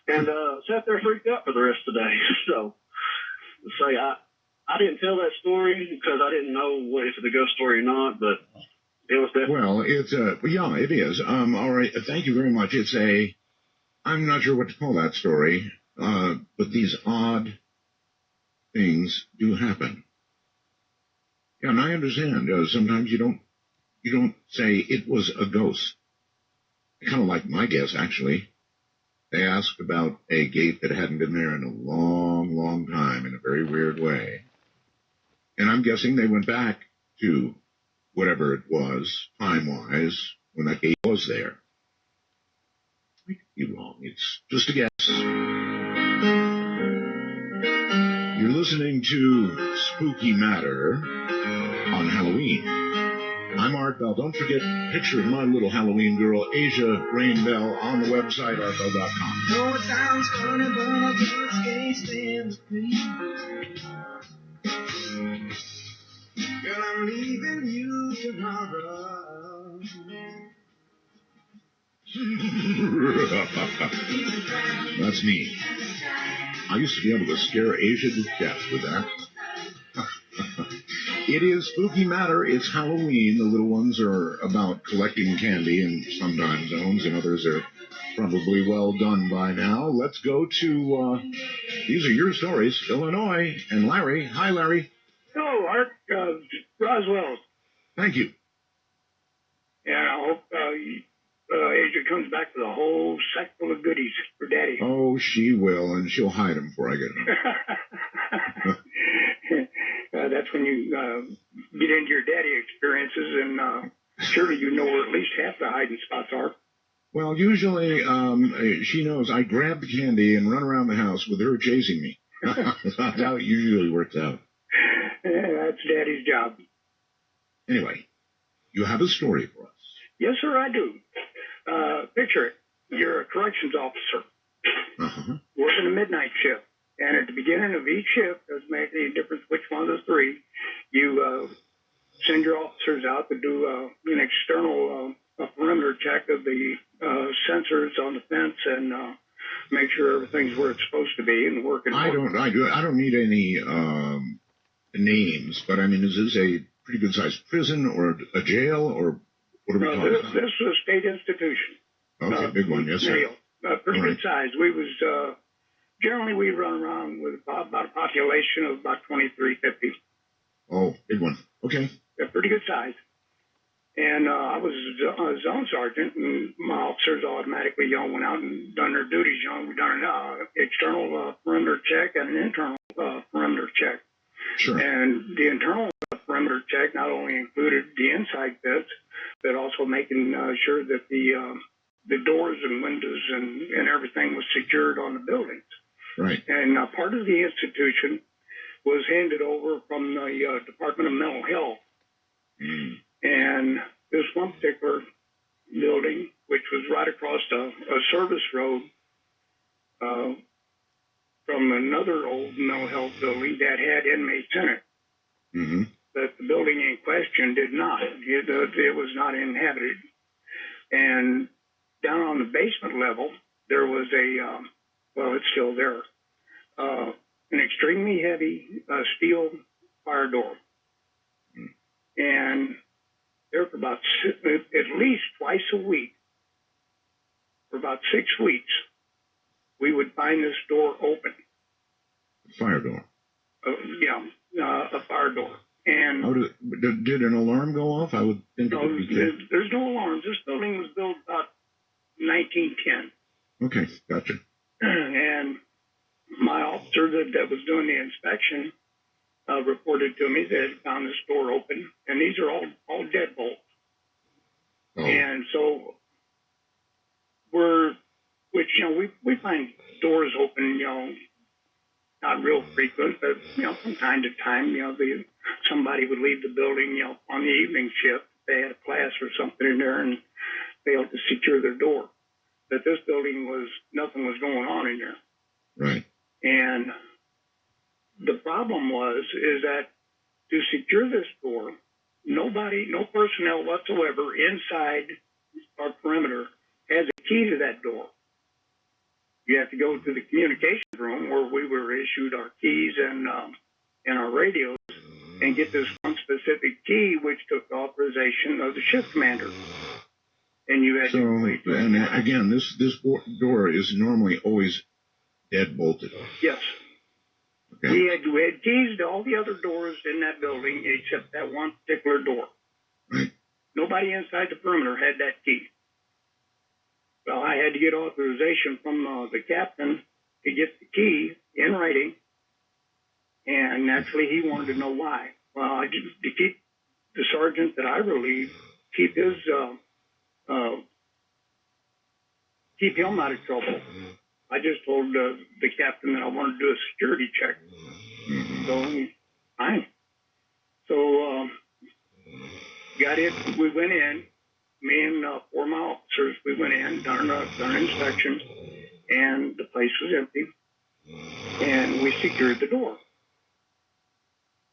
and sat there freaked out for the rest of the day. So. Say I didn't tell that story because I didn't know if it's a ghost story or not, but it was definitely. Well, it is. All right, thank you very much. I'm not sure what to call that story, but these odd things do happen. Yeah, and I understand. Sometimes you don't say it was a ghost. I kind of like my guess, actually. They asked about a gate that hadn't been there in a long, long time in a very weird way. And I'm guessing they went back to whatever it was, time-wise, when that gate was there. I could be wrong. It's just a guess. You're listening to Spooky Matter on Halloween. I'm Art Bell. Don't forget a picture of my little Halloween girl, Asia Rain Bell, on the website, artbell.com. No, it sounds funny, but I just can't stand the pain. Girl, I'm leaving you tomorrow. That's me. I used to be able to scare Asia to death with that. It is Spooky Matter. It's Halloween. The little ones are about collecting candy in some time zones, and others are probably well done by now. Let's go to, these are your stories, Illinois, and Larry. Hi, Larry. Hello, Art. Roswell. Thank you. And I hope Asia comes back with a whole sack full of goodies for Daddy. Oh, she will, and she'll hide them before I get them. That's when you get into your daddy experiences, and surely you know where at least half the hiding spots are. Well, usually she knows I grab the candy and run around the house with her chasing me. That's how it usually works out. Yeah, that's Daddy's job. Anyway, you have a story for us. Yes, sir, I do. Picture it. You're a corrections officer working a midnight shift. And at the beginning of each shift, doesn't make any difference which one of the three, you send your officers out to do an external perimeter check of the sensors on the fence and make sure everything's where it's supposed to be and working. I don't need any names, but I mean, is this a pretty good sized prison or a jail or what are we talking about? This is a state institution. Okay, big one, yes, sir. Pretty good size. We was generally we run around with about a population of about 2350. Oh, big one. Okay. Yeah, pretty good size. And I was a zone sergeant, and my officers automatically went out and done their duties. We done an external perimeter check and an internal perimeter check. Sure. And the internal perimeter check not only included the inside bits, but also making sure that the doors and windows and everything was secured on the buildings. Right. And part of the institution was handed over from the Department of Mental Health. Mm. And this one particular building, which was right across a service road from another old mental health building that had inmates in it. Mm-hmm. But the building in question did not. It was not inhabited. And down on the basement level, there was it's still there, an extremely heavy steel fire door. Mm. And there for about at least twice a week, for about 6 weeks, we would find this door open. Fire door. A fire door. And did an alarm go off? I would think it would be good. There's no alarms. This building was built about 1910. Okay, gotcha. And my officer that was doing the inspection reported to me that he found this door open, and these are all deadbolts. Oh. And so we find doors open, not real frequent, but from time to time, somebody would leave the building, on the evening shift. They had a class or something in there and failed to secure their door. But this building nothing was going on in there. Right. And the problem is that to secure this door, no personnel whatsoever inside our perimeter has a key to that door. You have to go to the communications room where we were issued our keys and our radios and get this one specific key, which took the authorization of the shift commander. And you had and again, this door is normally always dead bolted. Yes. Okay. We had keys to all the other doors in that building except that one particular door. Right. Nobody inside the perimeter had that key. Well, I had to get authorization from the captain to get the key in writing, and naturally he wanted to know why. Well, to keep the sergeant that I relieved, keep him out of trouble, I just told the captain that I wanted to do a security check. Mm-hmm. So, fine. So, got it. We went in. Me and 4 of my officers, we went in, done an inspection, and the place was empty. And we secured the door.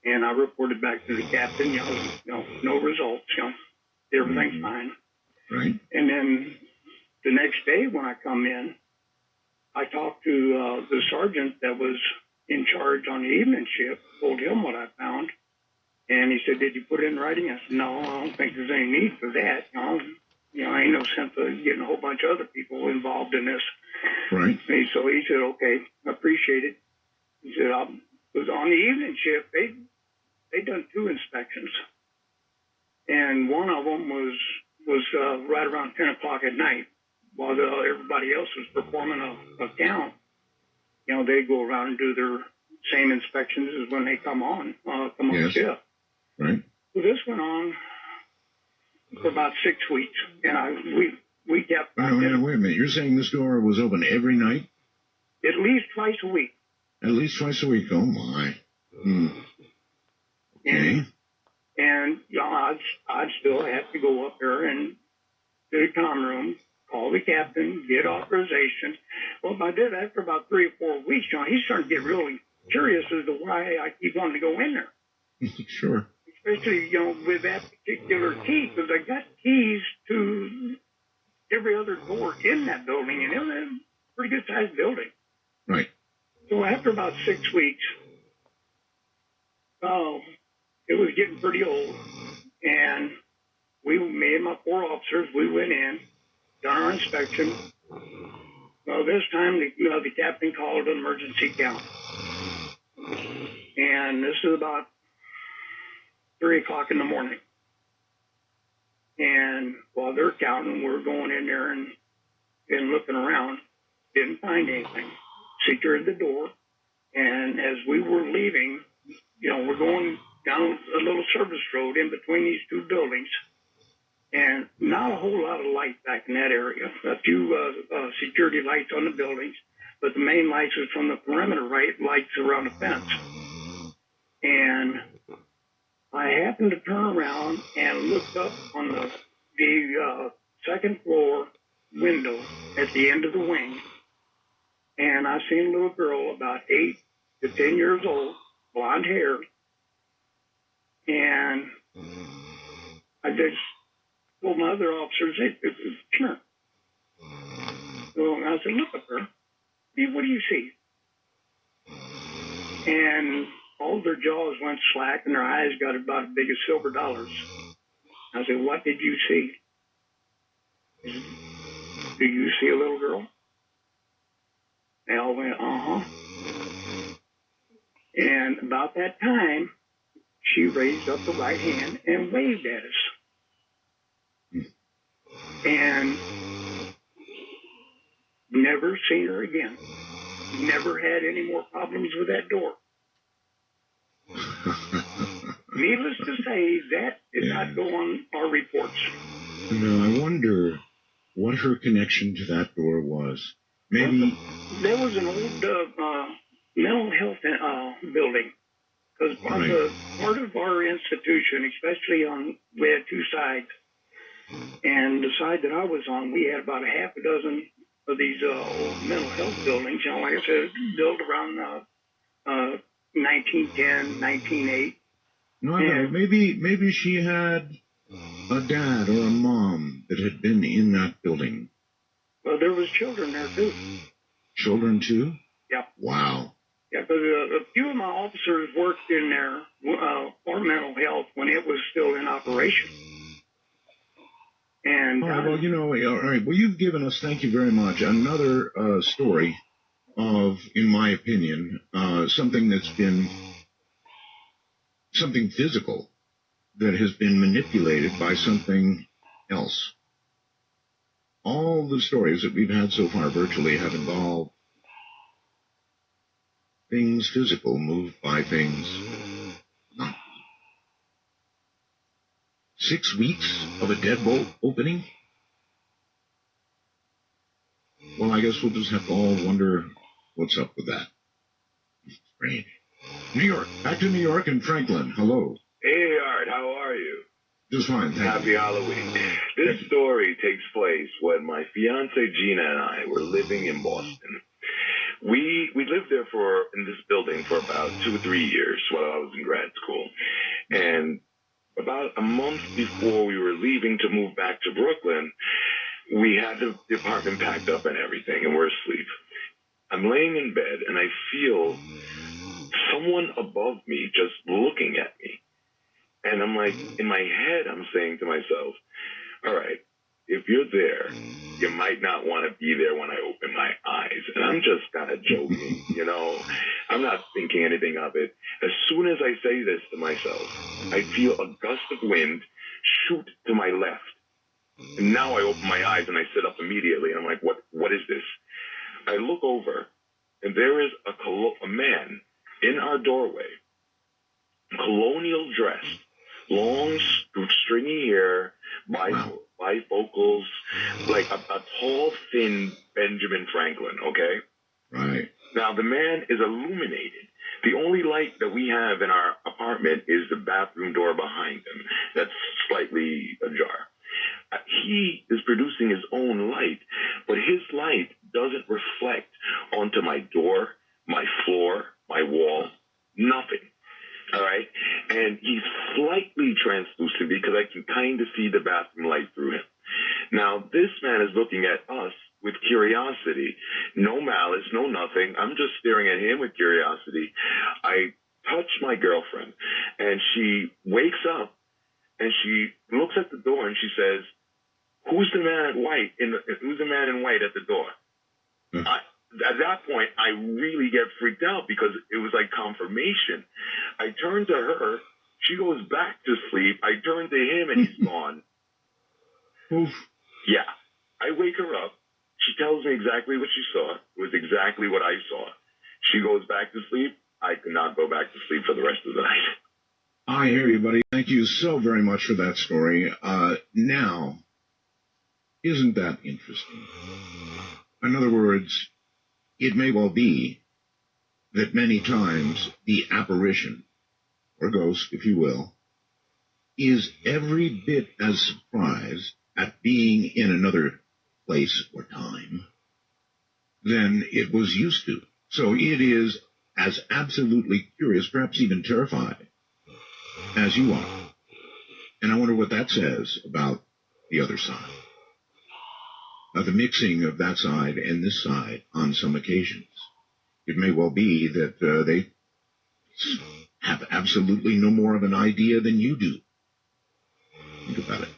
And I reported back to the captain, no results, everything's fine. Right. And then the next day when I come in, I talked to the sergeant that was in charge on the evening shift, told him what I found. And he said, "Did you put it in writing?" I said, "No, I don't think there's any need for that. ain't no sense of getting a whole bunch of other people involved in this. Right. So he said, okay, I appreciate it. He said, was on the evening shift, they done 2 inspections. And one of them was right around 10 o'clock at night while everybody else was performing a count. They go around and do their same inspections as when they come on Yes. shift. Right. So this went on for about 6 weeks, and we kept Wait a minute. You're saying this door was open every night? at least twice a week. At least twice a week. Oh my. Okay. And I'd still have to go up there and to the comm room, call the captain, get authorization. Well, by that, after about 3 or 4 weeks, he's starting to get really curious as to why I keep wanting to go in there. Sure. Especially, with that particular key, because I got keys to every other door in that building, and it was a pretty good sized building. Right. So after about 6 weeks, it was getting pretty old, and me and my 4 officers, we went in, done our inspection. Well, this time, the captain called an emergency count. And this is about 3 o'clock in the morning. And while they're counting, we're going in there and looking around. Didn't find anything. Secured the door. And as we were leaving, we're going down a little service road in between these 2 buildings. And not a whole lot of light back in that area. A few security lights on the buildings, but the main lights was from the perimeter lights around the fence. And I happened to turn around and looked up on the second floor window at the end of the wing, and I seen a little girl about 8 to 10 years old, blonde hair, and I just told my other officers, hey, come here. So I said, look up there. What do you see? And all their jaws went slack and their eyes got about as big as silver dollars. I said, what did you see? Do you see a little girl? They all went, uh-huh. And about that time, she raised up the right hand and waved at us. And never seen her again. Never had any more problems with that door. Needless to say, that did not go on our reports. No, I wonder what her connection to that door was. Maybe there was an old mental health building. Because part of our institution, especially we had 2 sides, and the side that I was on, we had about a half a dozen of these old mental health buildings. Like I said, built around 1910, 1908. No, maybe she had a dad or a mom that had been in that building. Well, there was children there too. Children too? Yeah. Wow. Yeah, because a few of my officers worked in there for mental health when it was still in operation. And all right. Well, you've given us, thank you very much, another story of, in my opinion, something that's been something physical that has been manipulated by something else. All the stories that we've had so far virtually have involved things physical moved by things not. 6 weeks of a deadbolt opening? Well, I guess we'll just have to all wonder what's up with that. Strange. New York. Back to New York and Franklin. Hello. Hey, Art. How are you? Just fine, thank Happy you. Halloween. This story takes place when my fiancée Gina and I were living in Boston. We lived there in this building for about 2 or 3 years while I was in grad school. And about a month before we were leaving to move back to Brooklyn, we had the apartment packed up and everything, and we're asleep. I'm laying in bed, and I feel someone above me just looking at me. And I'm like, in my head, I'm saying to myself, all right, if you're there, you might not want to be there when I open my eyes. And I'm just kind of joking, you know. I'm not thinking anything of it. As soon as I say this to myself, I feel a gust of wind shoot to my left. And now I open my eyes and I sit up immediately. I'm like, what is this? I look over, and there is a man in our doorway, colonial dress, long, stringy hair, bifocals, like a tall, thin Benjamin Franklin, okay? Right. Now, the man is illuminated. The only light that we have in our apartment is the bathroom door behind him that's slightly ajar. He is producing his own light, but his light doesn't reflect onto my door, my floor, my wall, nothing. All right? And he's slightly translucent because I can kind of see the bathroom light through him. Now, this man is looking at us with curiosity. No malice, no nothing. I'm just staring at him with curiosity. I touch my girlfriend, and she wakes up, and she looks at the door, and she says, "Who's the man in white? Who's the man in white at the door?" At that point, I really get freaked out because it was like confirmation. I turn to her. She goes back to sleep. I turn to him, and he's gone. Oof. Yeah. I wake her up. She tells me exactly what she saw. It was exactly what I saw. She goes back to sleep. I could not go back to sleep for the rest of the night. I hear you, buddy. Thank you so very much for that story. Now, isn't that interesting? In other words, it may well be that many times the apparition, or ghost, if you will, is every bit as surprised at being in another place or time than it was used to. So it is as absolutely curious, perhaps even terrified, as you are. And I wonder what that says about the other side. The mixing of that side and this side on some occasions. It may well be that they have absolutely no more of an idea than you do. Think about it.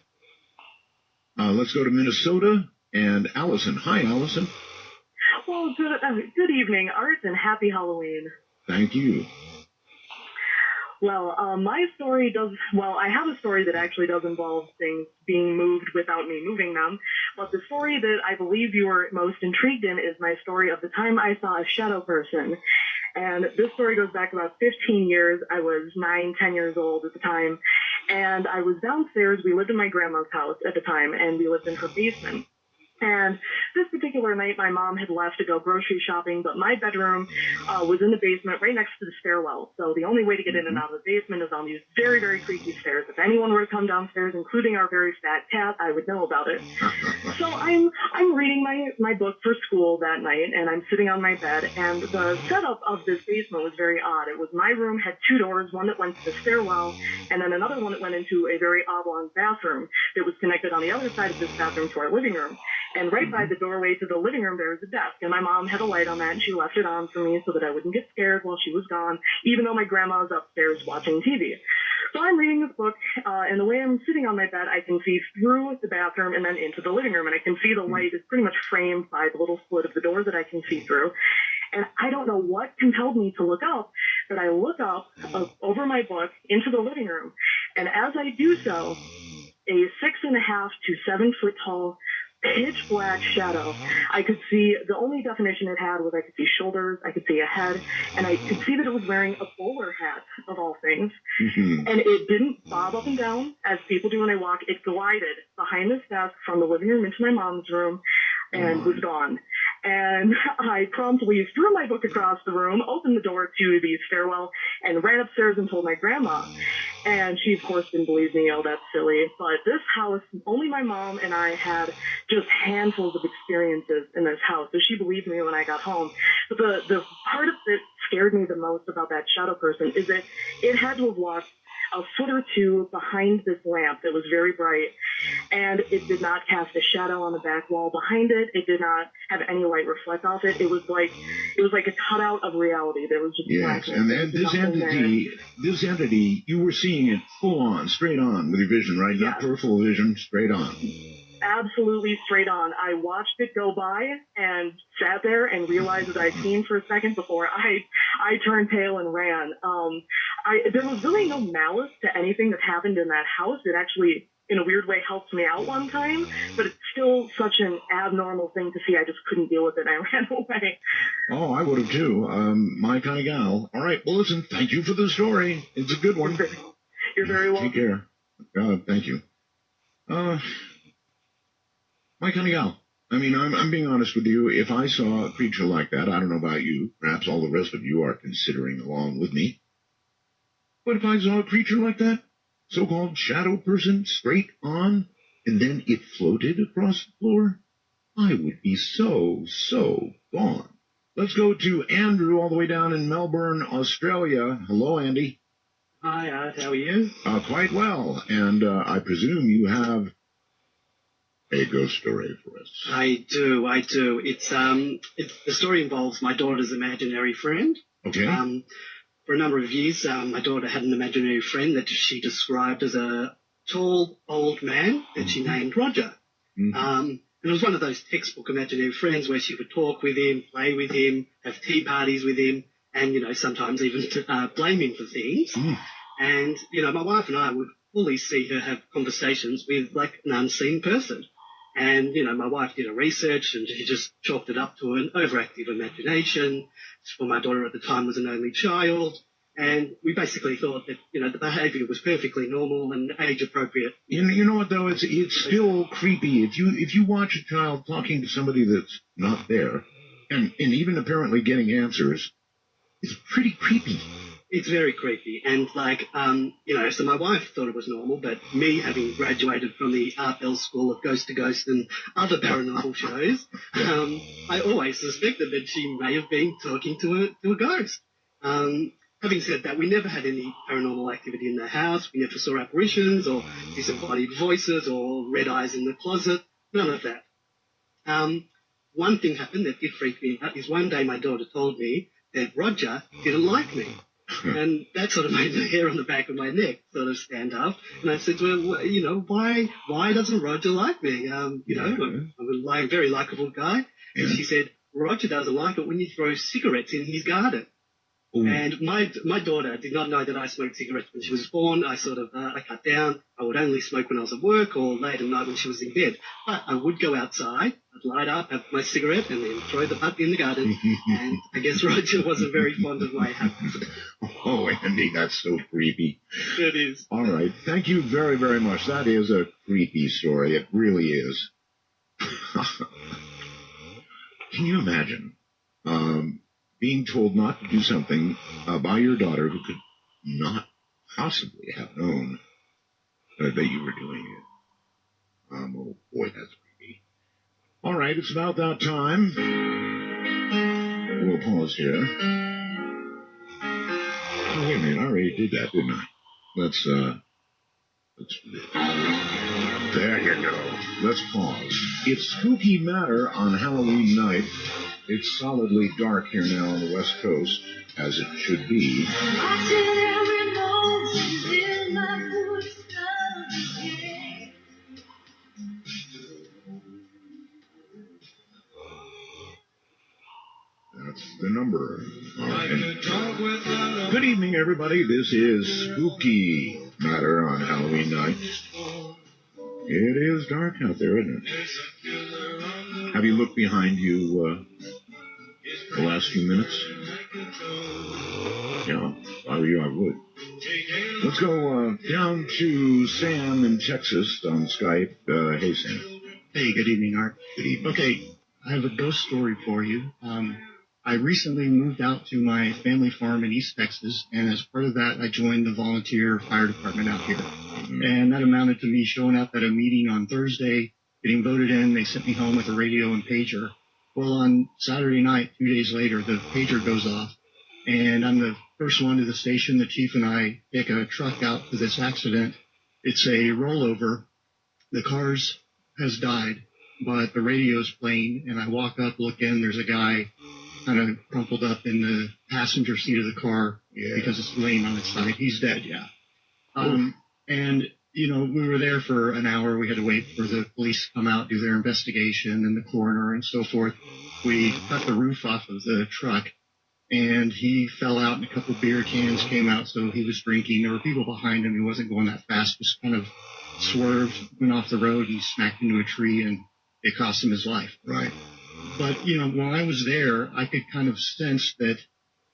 Let's go to Minnesota and Allison. Hi, Allison. Well, good evening, Art, and happy Halloween. Thank you. Well, my story I have a story that actually does involve things being moved without me moving them, but the story that I believe you were most intrigued in is my story of the time I saw a shadow person. And this story goes back about 15 years. I was 10 years old at the time, and I was downstairs. We lived in my grandma's house at the time, and we lived in her basement. And this particular night, my mom had left to go grocery shopping, but my bedroom was in the basement right next to the stairwell. So the only way to get in and out of the basement is on these very, very creaky stairs. If anyone were to come downstairs, including our very fat cat, I would know about it. So I'm reading my book for school that night, and I'm sitting on my bed, and the setup of this basement was very odd. It was my room had two doors, one that went to the stairwell, and then another one that went into a very oblong bathroom that was connected on the other side of this bathroom to our living room. And right by the doorway to the living room, there was a desk. And my mom had a light on that, and she left it on for me so that I wouldn't get scared while she was gone, even though my grandma was upstairs watching TV. So I'm reading this book, and the way I'm sitting on my bed, I can see through the bathroom and then into the living room. And I can see the light is pretty much framed by the little slit of the door that I can see through. And I don't know what compelled me to look up, but I look up over my book into the living room. And as I do so, a 6.5 to 7 foot tall pitch black shadow. I could see, the only definition it had was I could see shoulders, I could see a head, and I could see that it was wearing a bowler hat, of all things. And it didn't bob up and down as people do when they walk. It glided behind this desk from the living room into my mom's room and was gone. And I promptly threw my book across the room, opened the door to the stairwell, and ran upstairs and told my grandma. And she, of course, didn't believe me. Oh, that's silly. But this house, only my mom and I had just handfuls of experiences in this house. So she believed me when I got home. But the part of that scared me the most about that shadow person is that it had to have walked a foot or two behind this lamp that was very bright, and it did not cast a shadow on the back wall behind it. It did not have any light reflect off it. It was like a cutout of reality. There was just blackness. And then this entity, you were seeing it full on, straight on with your vision, right? Not peripheral vision, straight on. absolutely straight on. I watched it go by and sat there and realized that I'd seen for a second before I turned pale and ran. There was really no malice to anything that happened in that house. It actually, in a weird way, helped me out one time, but it's still such an abnormal thing to see. I just couldn't deal with it. I ran away. Oh, I would have too. My kind of gal. All right. Well, listen, thank you for the story. It's a good one. You're very welcome. Take care. Thank you. My kind of gal. I mean, I'm being honest with you. If I saw a creature like that, I don't know about you. Perhaps all the rest of you are considering along with me. But if I saw a creature like that, so-called shadow person, straight on, and then it floated across the floor, I would be so gone. Let's go to Andrew all the way down in Melbourne, Australia. Hello, Andy. Hi, Art. How are you? Quite well. And I presume you have a ghost story for us. I do. It's the story involves my daughter's imaginary friend. Okay. For a number of years, my daughter had an imaginary friend that she described as a tall, old man that she named Roger. Mm-hmm. And it was one of those textbook imaginary friends where she would talk with him, play with him, have tea parties with him, and, sometimes even blame him for things. Mm. And, my wife and I would fully see her have conversations with, like, an unseen person. And, my wife did her research and she just chalked it up to an overactive imagination. For my daughter at the time was an only child. And we basically thought that, the behavior was perfectly normal and age appropriate. You know what, though? It's still creepy. If you watch a child talking to somebody that's not there and even apparently getting answers, it's pretty creepy. It's very creepy. And, so my wife thought it was normal, but me, having graduated from the Art Bell School of Ghost to Ghost and other paranormal shows, I always suspected that she may have been talking to a ghost. Having said that, we never had any paranormal activity in the house. We never saw apparitions or disembodied voices or red eyes in the closet. None of that. One thing happened that did freak me out is one day my daughter told me that Roger didn't like me. And that sort of made the hair on the back of my neck sort of stand up. And I said to her, why doesn't Roger like me? I'm a very likable guy. And she said, Roger doesn't like it when you throw cigarettes in his garden. Ooh. And my daughter did not know that I smoked cigarettes when she was born. I I cut down. I would only smoke when I was at work or late at night when she was in bed. But I would go outside, I'd light up, have my cigarette, and then throw the butt in the garden. And I guess Roger wasn't very fond of my habits. Oh, Andy, that's so creepy. It is. All right. Thank you very, very much. That is a creepy story. It really is. Can you imagine being told not to do something by your daughter who could not possibly have known that you were doing it? Oh, boy, that's creepy. All right, it's about that time. We'll pause here. Oh, wait a minute, I already did that, didn't I? Let's there you go. Let's pause. It's Spooky Matter on Halloween night. It's solidly dark here now on the West Coast, as it should be. That's the number. All right. Good evening, everybody. This is Spooky Matter on Halloween night. It is dark out there, isn't it? Have you looked behind you the last few minutes? Yeah, if I were you, I would. Let's go down to Sam in Texas on Skype. Hey, Sam. Hey, good evening, Art. Good evening. Okay, I have a ghost story for you. I recently moved out to my family farm in East Texas, and as part of that, I joined the volunteer fire department out here. Mm-hmm. And that amounted to me showing up at a meeting on Thursday, getting voted in. They sent me home with a radio and pager. Well, on Saturday night, 2 days later, the pager goes off, and I'm the first one to the station. The chief and I take a truck out to this accident. It's a rollover. The car's has died, but the radio's playing, and I walk up, look in, there's a guy kind of crumpled up in the passenger seat of the car because it's laying on its side. He's dead, yeah. And we were there for an hour. We had to wait for the police to come out, do their investigation, and the coroner and so forth. We cut the roof off of the truck, and he fell out, and a couple beer cans came out, so he was drinking. There were people behind him. He wasn't going that fast, just kind of swerved, went off the road, and smacked into a tree, and it cost him his life. Right. But, while I was there, I could kind of sense that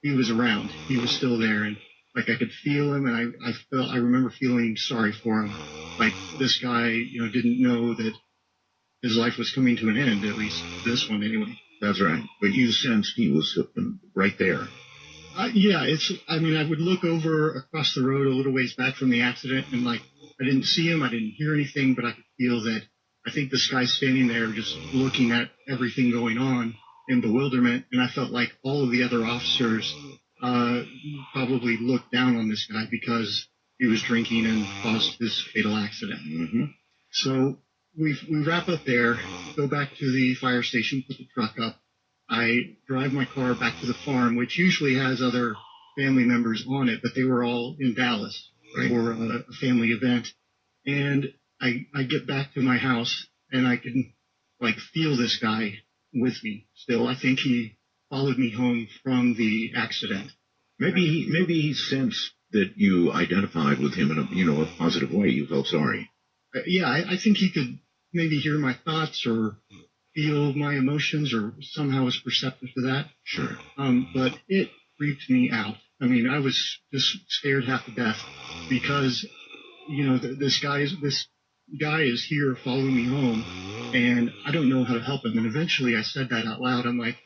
he was around. He was still there, and I could feel him, and I remember feeling sorry for him. Like this guy, didn't know that his life was coming to an end, at least this one anyway. That's right. But you sensed he was right there. Yeah, I would look over across the road a little ways back from the accident, and I didn't see him, I didn't hear anything, but I could feel that I think this guy's standing there just looking at everything going on in bewilderment, and I felt like all of the other officers probably looked down on this guy because he was drinking and caused this fatal accident. Mm-hmm. So we wrap up there, go back to the fire station, put the truck up. I drive my car back to the farm, which usually has other family members on it, but they were all in Dallas for a family event. And I get back to my house, and I can feel this guy with me still. I think he followed me home from the accident. Maybe he sensed that you identified with him in a positive way. You felt sorry. Yeah, I think he could maybe hear my thoughts or feel my emotions, or somehow was perceptive to that. Sure. But it freaked me out. I was just scared half to death because, this guy is here following me home, and I don't know how to help him. And eventually I said that out loud. I'm like,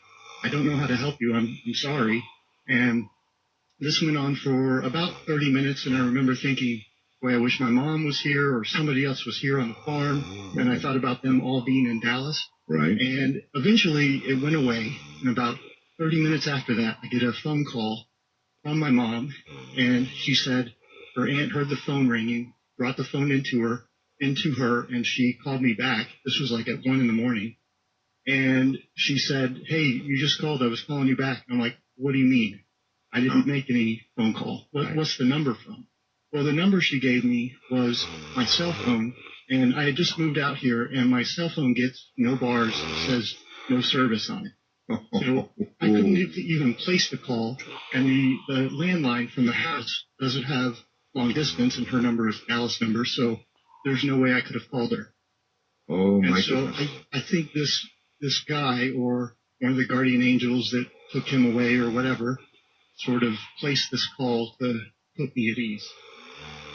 I don't know how to help you. I'm sorry. And this went on for about 30 minutes, and I remember thinking, boy, I wish my mom was here or somebody else was here on the farm. And I thought about them all being in Dallas. Right. And eventually it went away. And about 30 minutes after that, I get a phone call from my mom, and she said her aunt heard the phone ringing, brought the phone into her, and she called me back. This was at 1 a.m. And she said, hey, you just called. I was calling you back. I'm like, what do you mean? I didn't make any phone call. What's the number from? Well, the number she gave me was my cell phone, and I had just moved out here, and my cell phone gets no bars, says no service on it. So I couldn't even place the call, and the landline from the house doesn't have long distance, and her number is Dallas number, so there's no way I could have called her. Oh, my goodness. So I think this guy, or one of the guardian angels that took him away or whatever, sort of placed this call to put me at ease.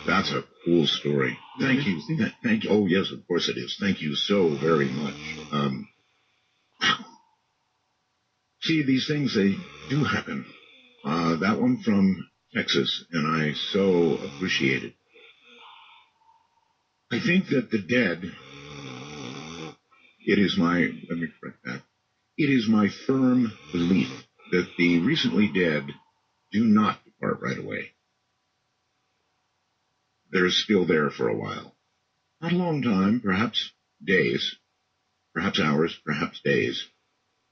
That's a cool story. Thank you. Thank you. Oh, yes, of course it is. Thank you so very much. See, these things, they do happen. That one from Texas, and I so appreciate it. I think that the dead, let me correct that. It is my firm belief that the recently dead do not depart right away. They're still there for a while. Not a long time, perhaps days, perhaps hours, perhaps days.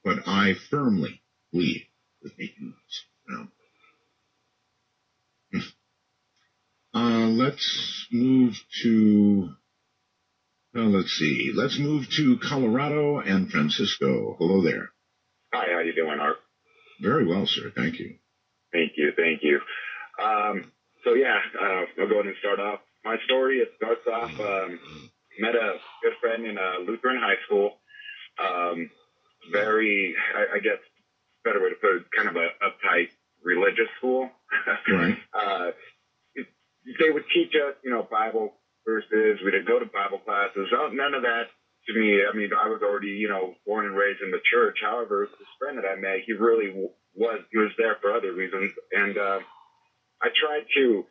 But I firmly believe that they can stick around. Let's move to, let's move to Colorado and Francisco. Hello there. Hi, how you doing, Art? Very well, sir. Thank you. Thank you. I'll go ahead and start off. My story, it starts off, met a good friend in Lutheran high school. I guess, better way to put it, kind of a uptight religious school. Right. They would teach us, Bible verses. We'd go to Bible classes. None of that to me. I was already, born and raised in the church. However, this friend that I met, he really was there for other reasons. And I tried to,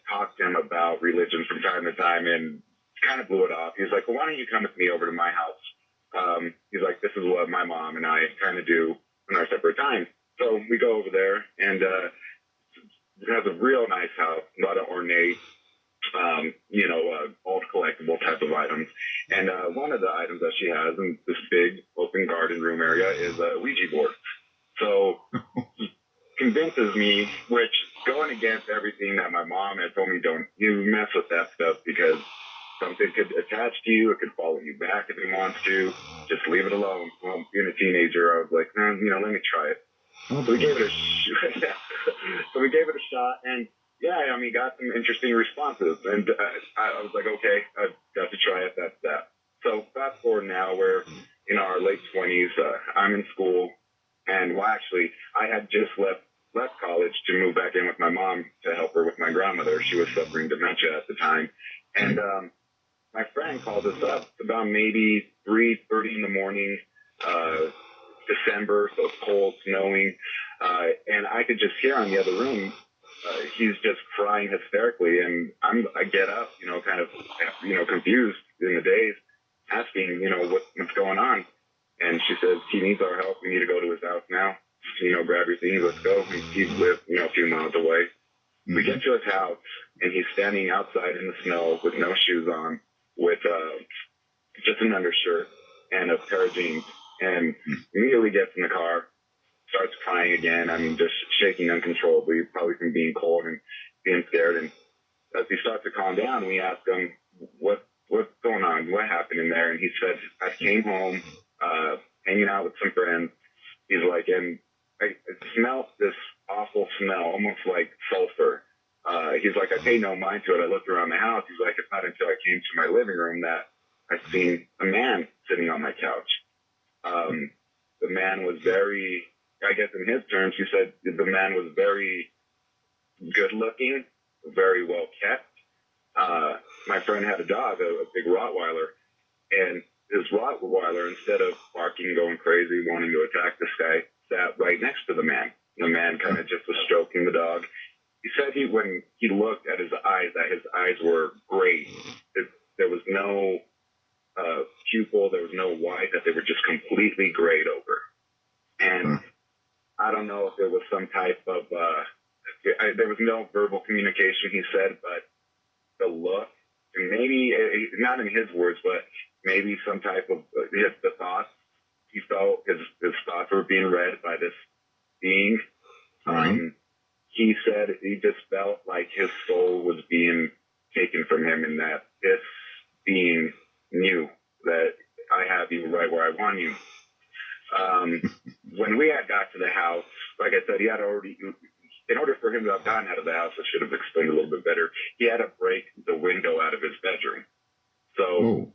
talk to him about religion from time to time, and kind of blew it off. He was like, well, why don't you come with me over to my house? He's like, this is what my mom and I kind of do in our separate time. So we go over there, and it has a real nice house, a lot of ornate, all collectible type of items. And one of the items that she has in this big open garden room area is a Ouija board. So he convinces me, which going against everything that my mom had told me, don't you mess with that stuff because something could attach to you. It could follow you back if it wants to. Just leave it alone. Well, being a teenager, I was like, let me try it. So we gave it a shot, and yeah, I mean, got some interesting responses, and I was like, okay, I've got to try it. That's that. So fast forward now, we're in our late 20s. I'm in school, and well, actually, I had just left college to move back in with my mom to help her with my grandmother. She was suffering dementia at the time, and my friend called us up about maybe 3:30 in the morning. December, so it's cold, snowing, and I could just hear on the other room, he's just crying hysterically, and I get up, kind of, confused in the daze, asking, what's going on, and she says, he needs our help, we need to go to his house now, grab your things, let's go, and he lived, a few miles away. We get to his house, and he's standing outside in the snow with no shoes on, with just an undershirt and a pair of jeans, and immediately gets in the car, starts crying again. I mean, just shaking uncontrollably, probably from being cold and being scared. And as he starts to calm down, we ask him, what's going on? What happened in there? And he said, I came home, hanging out with some friends. He's like, and I smelled this awful smell, almost like sulfur. He's like, I paid no mind to it. I looked around the house. He's like, it's not until I came to my living room that I seen a man sitting on my couch. The man was very, I guess in his terms, he said the man was very good looking, very well kept. My friend had a dog, a big Rottweiler, and his Rottweiler, instead of barking, going crazy, wanting to attack this guy, sat right next to the man. The man kind of just was stroking the dog. He said when he looked at his eyes, that his eyes were gray. There was no pupil, there was no white, that they were just completely grayed over. And I don't know if there was some type of, there was no verbal communication, he said, but the look, and maybe, not in his words, but maybe some type of, the thoughts, he felt his thoughts were being read by this being. He said he just felt like his soul was being taken from him, and that this being knew that I have you right where I want you. When we had got to the house, like I said, he had already, in order for him to have gotten out of the house, I should have explained a little bit better, he had to break the window out of his bedroom. So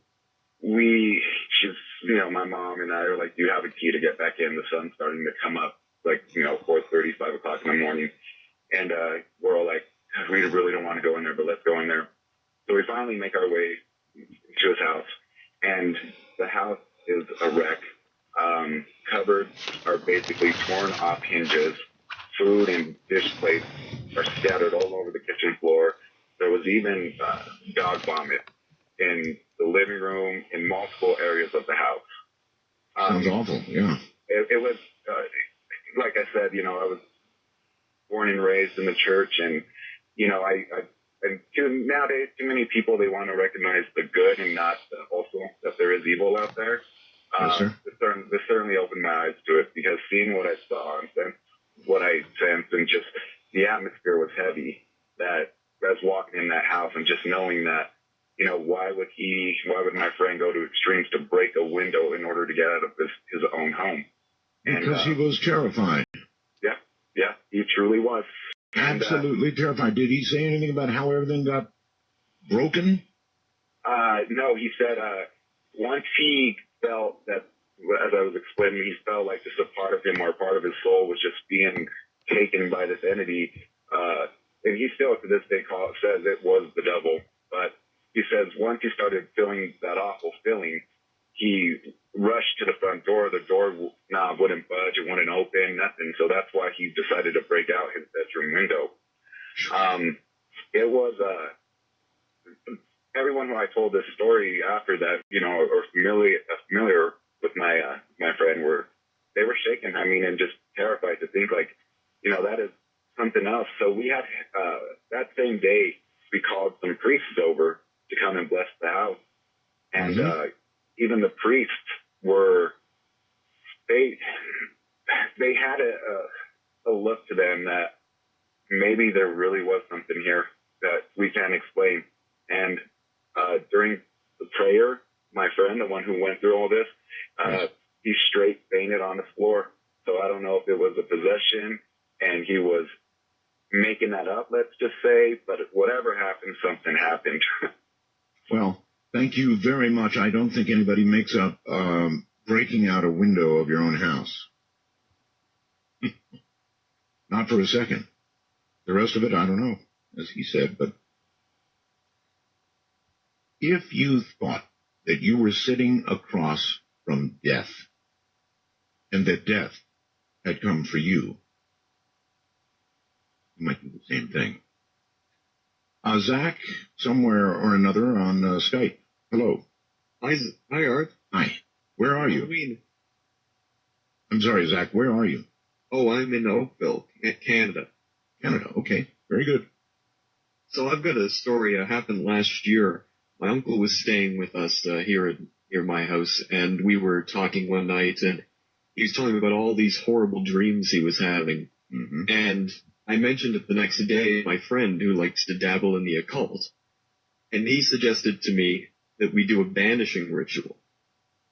my mom and I are like, do you have a key to get back in? The sun's starting to come up, like, 4:30, 5 o'clock in the morning. And we're all like, we really don't want to go in there, but let's go in there. So we finally make our way to his house, and the house is a wreck. Cupboards are basically torn off hinges. Food and dish plates are scattered all over the kitchen floor. There was even dog vomit in the living room, in multiple areas of the house. Sounds awful, yeah. It was, like I said, I was born and raised in the church, and, nowadays, too many people, they want to recognize the good and not also that there is evil out there. Yes, sir. This certainly opened my eyes to it, because seeing what I saw and what I sensed, and just the atmosphere was heavy, that as walking in that house and just knowing that, why would my friend go to extremes to break a window in order to get out of his own home? Because he was terrified. Yeah, he truly was. Absolutely terrified. Did he say anything about how everything got broken? No, he said once he felt that, as I was explaining, he felt like just a part of him or part of his soul was just being taken by this entity. And he still, to this day, says it was the devil. But he says once he started feeling that awful feeling, he rushed to the front door. The door knob wouldn't budge. It wouldn't open, nothing. So that's why he decided to break out his bedroom window. It was, everyone who I told this story after that, or familiar with my friend, they were shaken. I mean, and just terrified to think, like, that is something else. So we had, that same day, we called some priests over to come and bless the house. And, even the priests they had a look to them that maybe there really was something here that we can't explain. And during the prayer, my friend, the one who went through all this, he straight fainted on the floor. So I don't know if it was a possession and he was making that up, let's just say, but whatever happened, something happened. Well, thank you very much. I don't think anybody makes up breaking out a window of your own house. Not for a second. The rest of it, I don't know, as he said, but if you thought that you were sitting across from death and that death had come for you, you might do the same thing. Zach, somewhere or another on Skype. Hello. Hi, Art. Hi. Where are you? Halloween. I'm sorry, Zach, where are you? Oh, I'm in Oakville, Canada. Canada, okay. Very good. So I've got a story that happened last year. My uncle was staying with us here at my house, and we were talking one night, and he was telling me about all these horrible dreams he was having. Mm-hmm. And I mentioned it the next day, my friend who likes to dabble in the occult, and he suggested to me that we do a banishing ritual,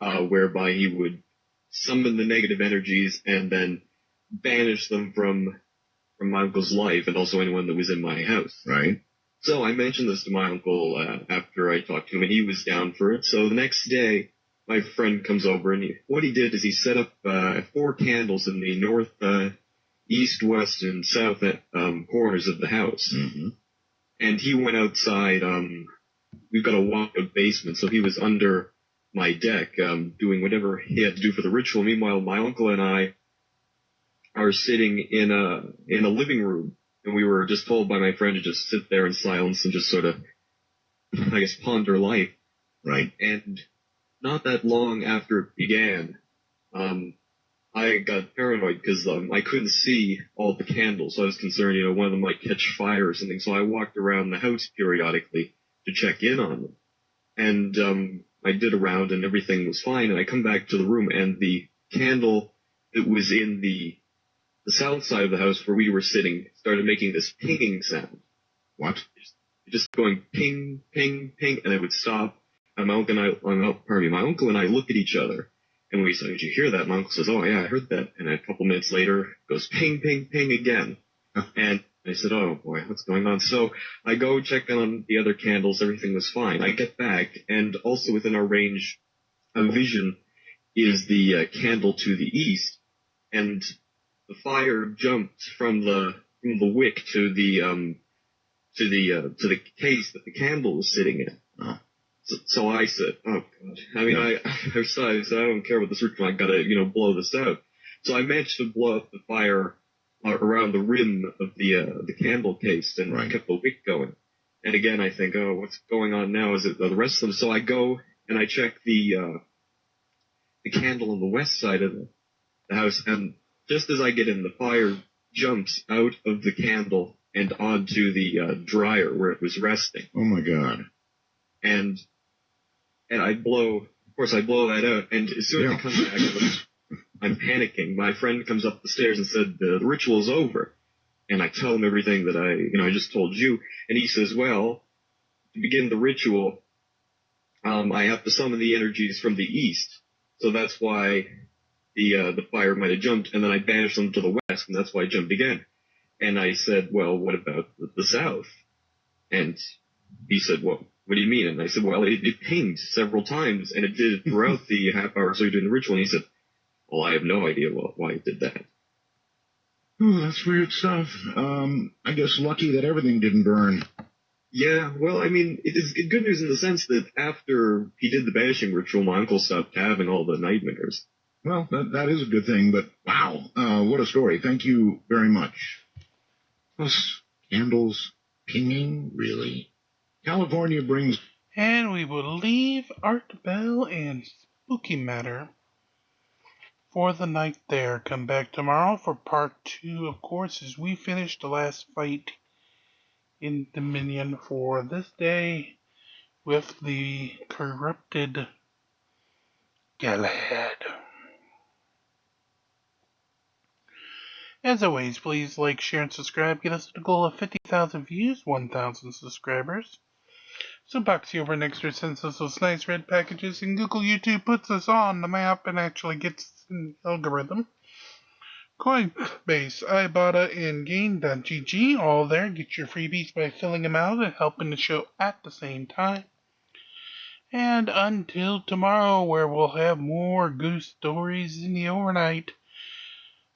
whereby he would summon the negative energies and then banish them from my uncle's life and also anyone that was in my house. Right. So I mentioned this to my uncle after I talked to him, and he was down for it. So the next day, my friend comes over, and what he did is he set up 4 candles in the north, east, west, and south corners of the house. Mm-hmm. And he went outside. We've got a walk-up basement, so he was under my deck doing whatever he had to do for the ritual. Meanwhile, my uncle and I are sitting in a living room, and we were just told by my friend to just sit there in silence and just sort of, I guess, ponder life. Right. And not that long after it began, I got paranoid because I couldn't see all the candles. So I was concerned, one of them might catch fire or something. So I walked around the house periodically to check in on them. And I did a round and everything was fine. And I come back to the room and the candle that was in the south side of the house where we were sitting started making this pinging sound. What? Just going ping, ping, ping, and it would stop. And my uncle and I look at each other, and we say, "Did you hear that?" My uncle says, "Oh yeah, I heard that." And a couple minutes later, it goes ping, ping, ping again. And I said, "Oh boy, what's going on?" So I go check on the other candles. Everything was fine. I get back, and also within our range of vision is the candle to the east, and the fire jumped from the wick to the case that the candle was sitting in. Oh. So I said, "Oh God!" I mean, I said, "I don't care about this ritual. I gotta, blow this out." So I managed to blow up the fire around the rim of the candle case and kept the wick going. And again, I think, "Oh, what's going on now? Is it the rest of them?" So I go and I check the candle on the west side of the house, and just as I get in, the fire jumps out of the candle and onto the dryer where it was resting. Oh my God! And I blow that out, and as soon as I come back, I'm panicking. My friend comes up the stairs and said, the ritual's over. And I tell him everything that I just told you, and he says, "Well, to begin the ritual, I have to summon the energies from the east, so that's why the fire might have jumped, and then I banished them to the west, and that's why I jumped again." And I said, "Well, what about the south?" And he said, "Well, what do you mean?" And I said, "Well, it pinged several times, and it did it throughout the half hour so you're doing the ritual." And he said, "Well, I have no idea why it did that." Oh, that's weird stuff. I guess lucky that everything didn't burn. Yeah, well, I mean, it is good news in the sense that after he did the banishing ritual, my uncle stopped having all the nightmares. Well, that is a good thing, but wow, what a story. Thank you very much. Plus, candles pinging, really? California brings... And we will leave Art Bell and Spooky Matter for the night there. Come back tomorrow for part 2, of course, as we finish the last fight in Dominion for this day with the corrupted Galahad. As always, please like, share, and subscribe. Get us to the goal of 50,000 views, 1,000 subscribers. So Boxy over next year sends us those nice red packages, and Google YouTube puts us on the map and actually gets us in the algorithm. CoinBase, Ibotta, and Gain.gg, all there. Get your freebies by filling them out and helping the show at the same time. And until tomorrow, where we'll have more goose stories in the overnight.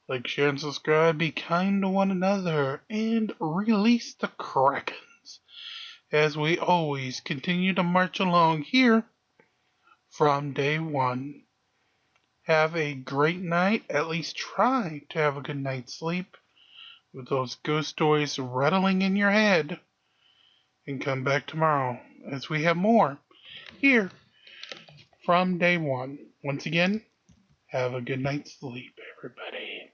Like, share, and subscribe, be kind to one another, and release the Krakens, as we always continue to march along here from day one. Have a great night, at least try to have a good night's sleep, with those ghost stories rattling in your head, and come back tomorrow, as we have more here from day one. Once again, have a good night's sleep, everybody.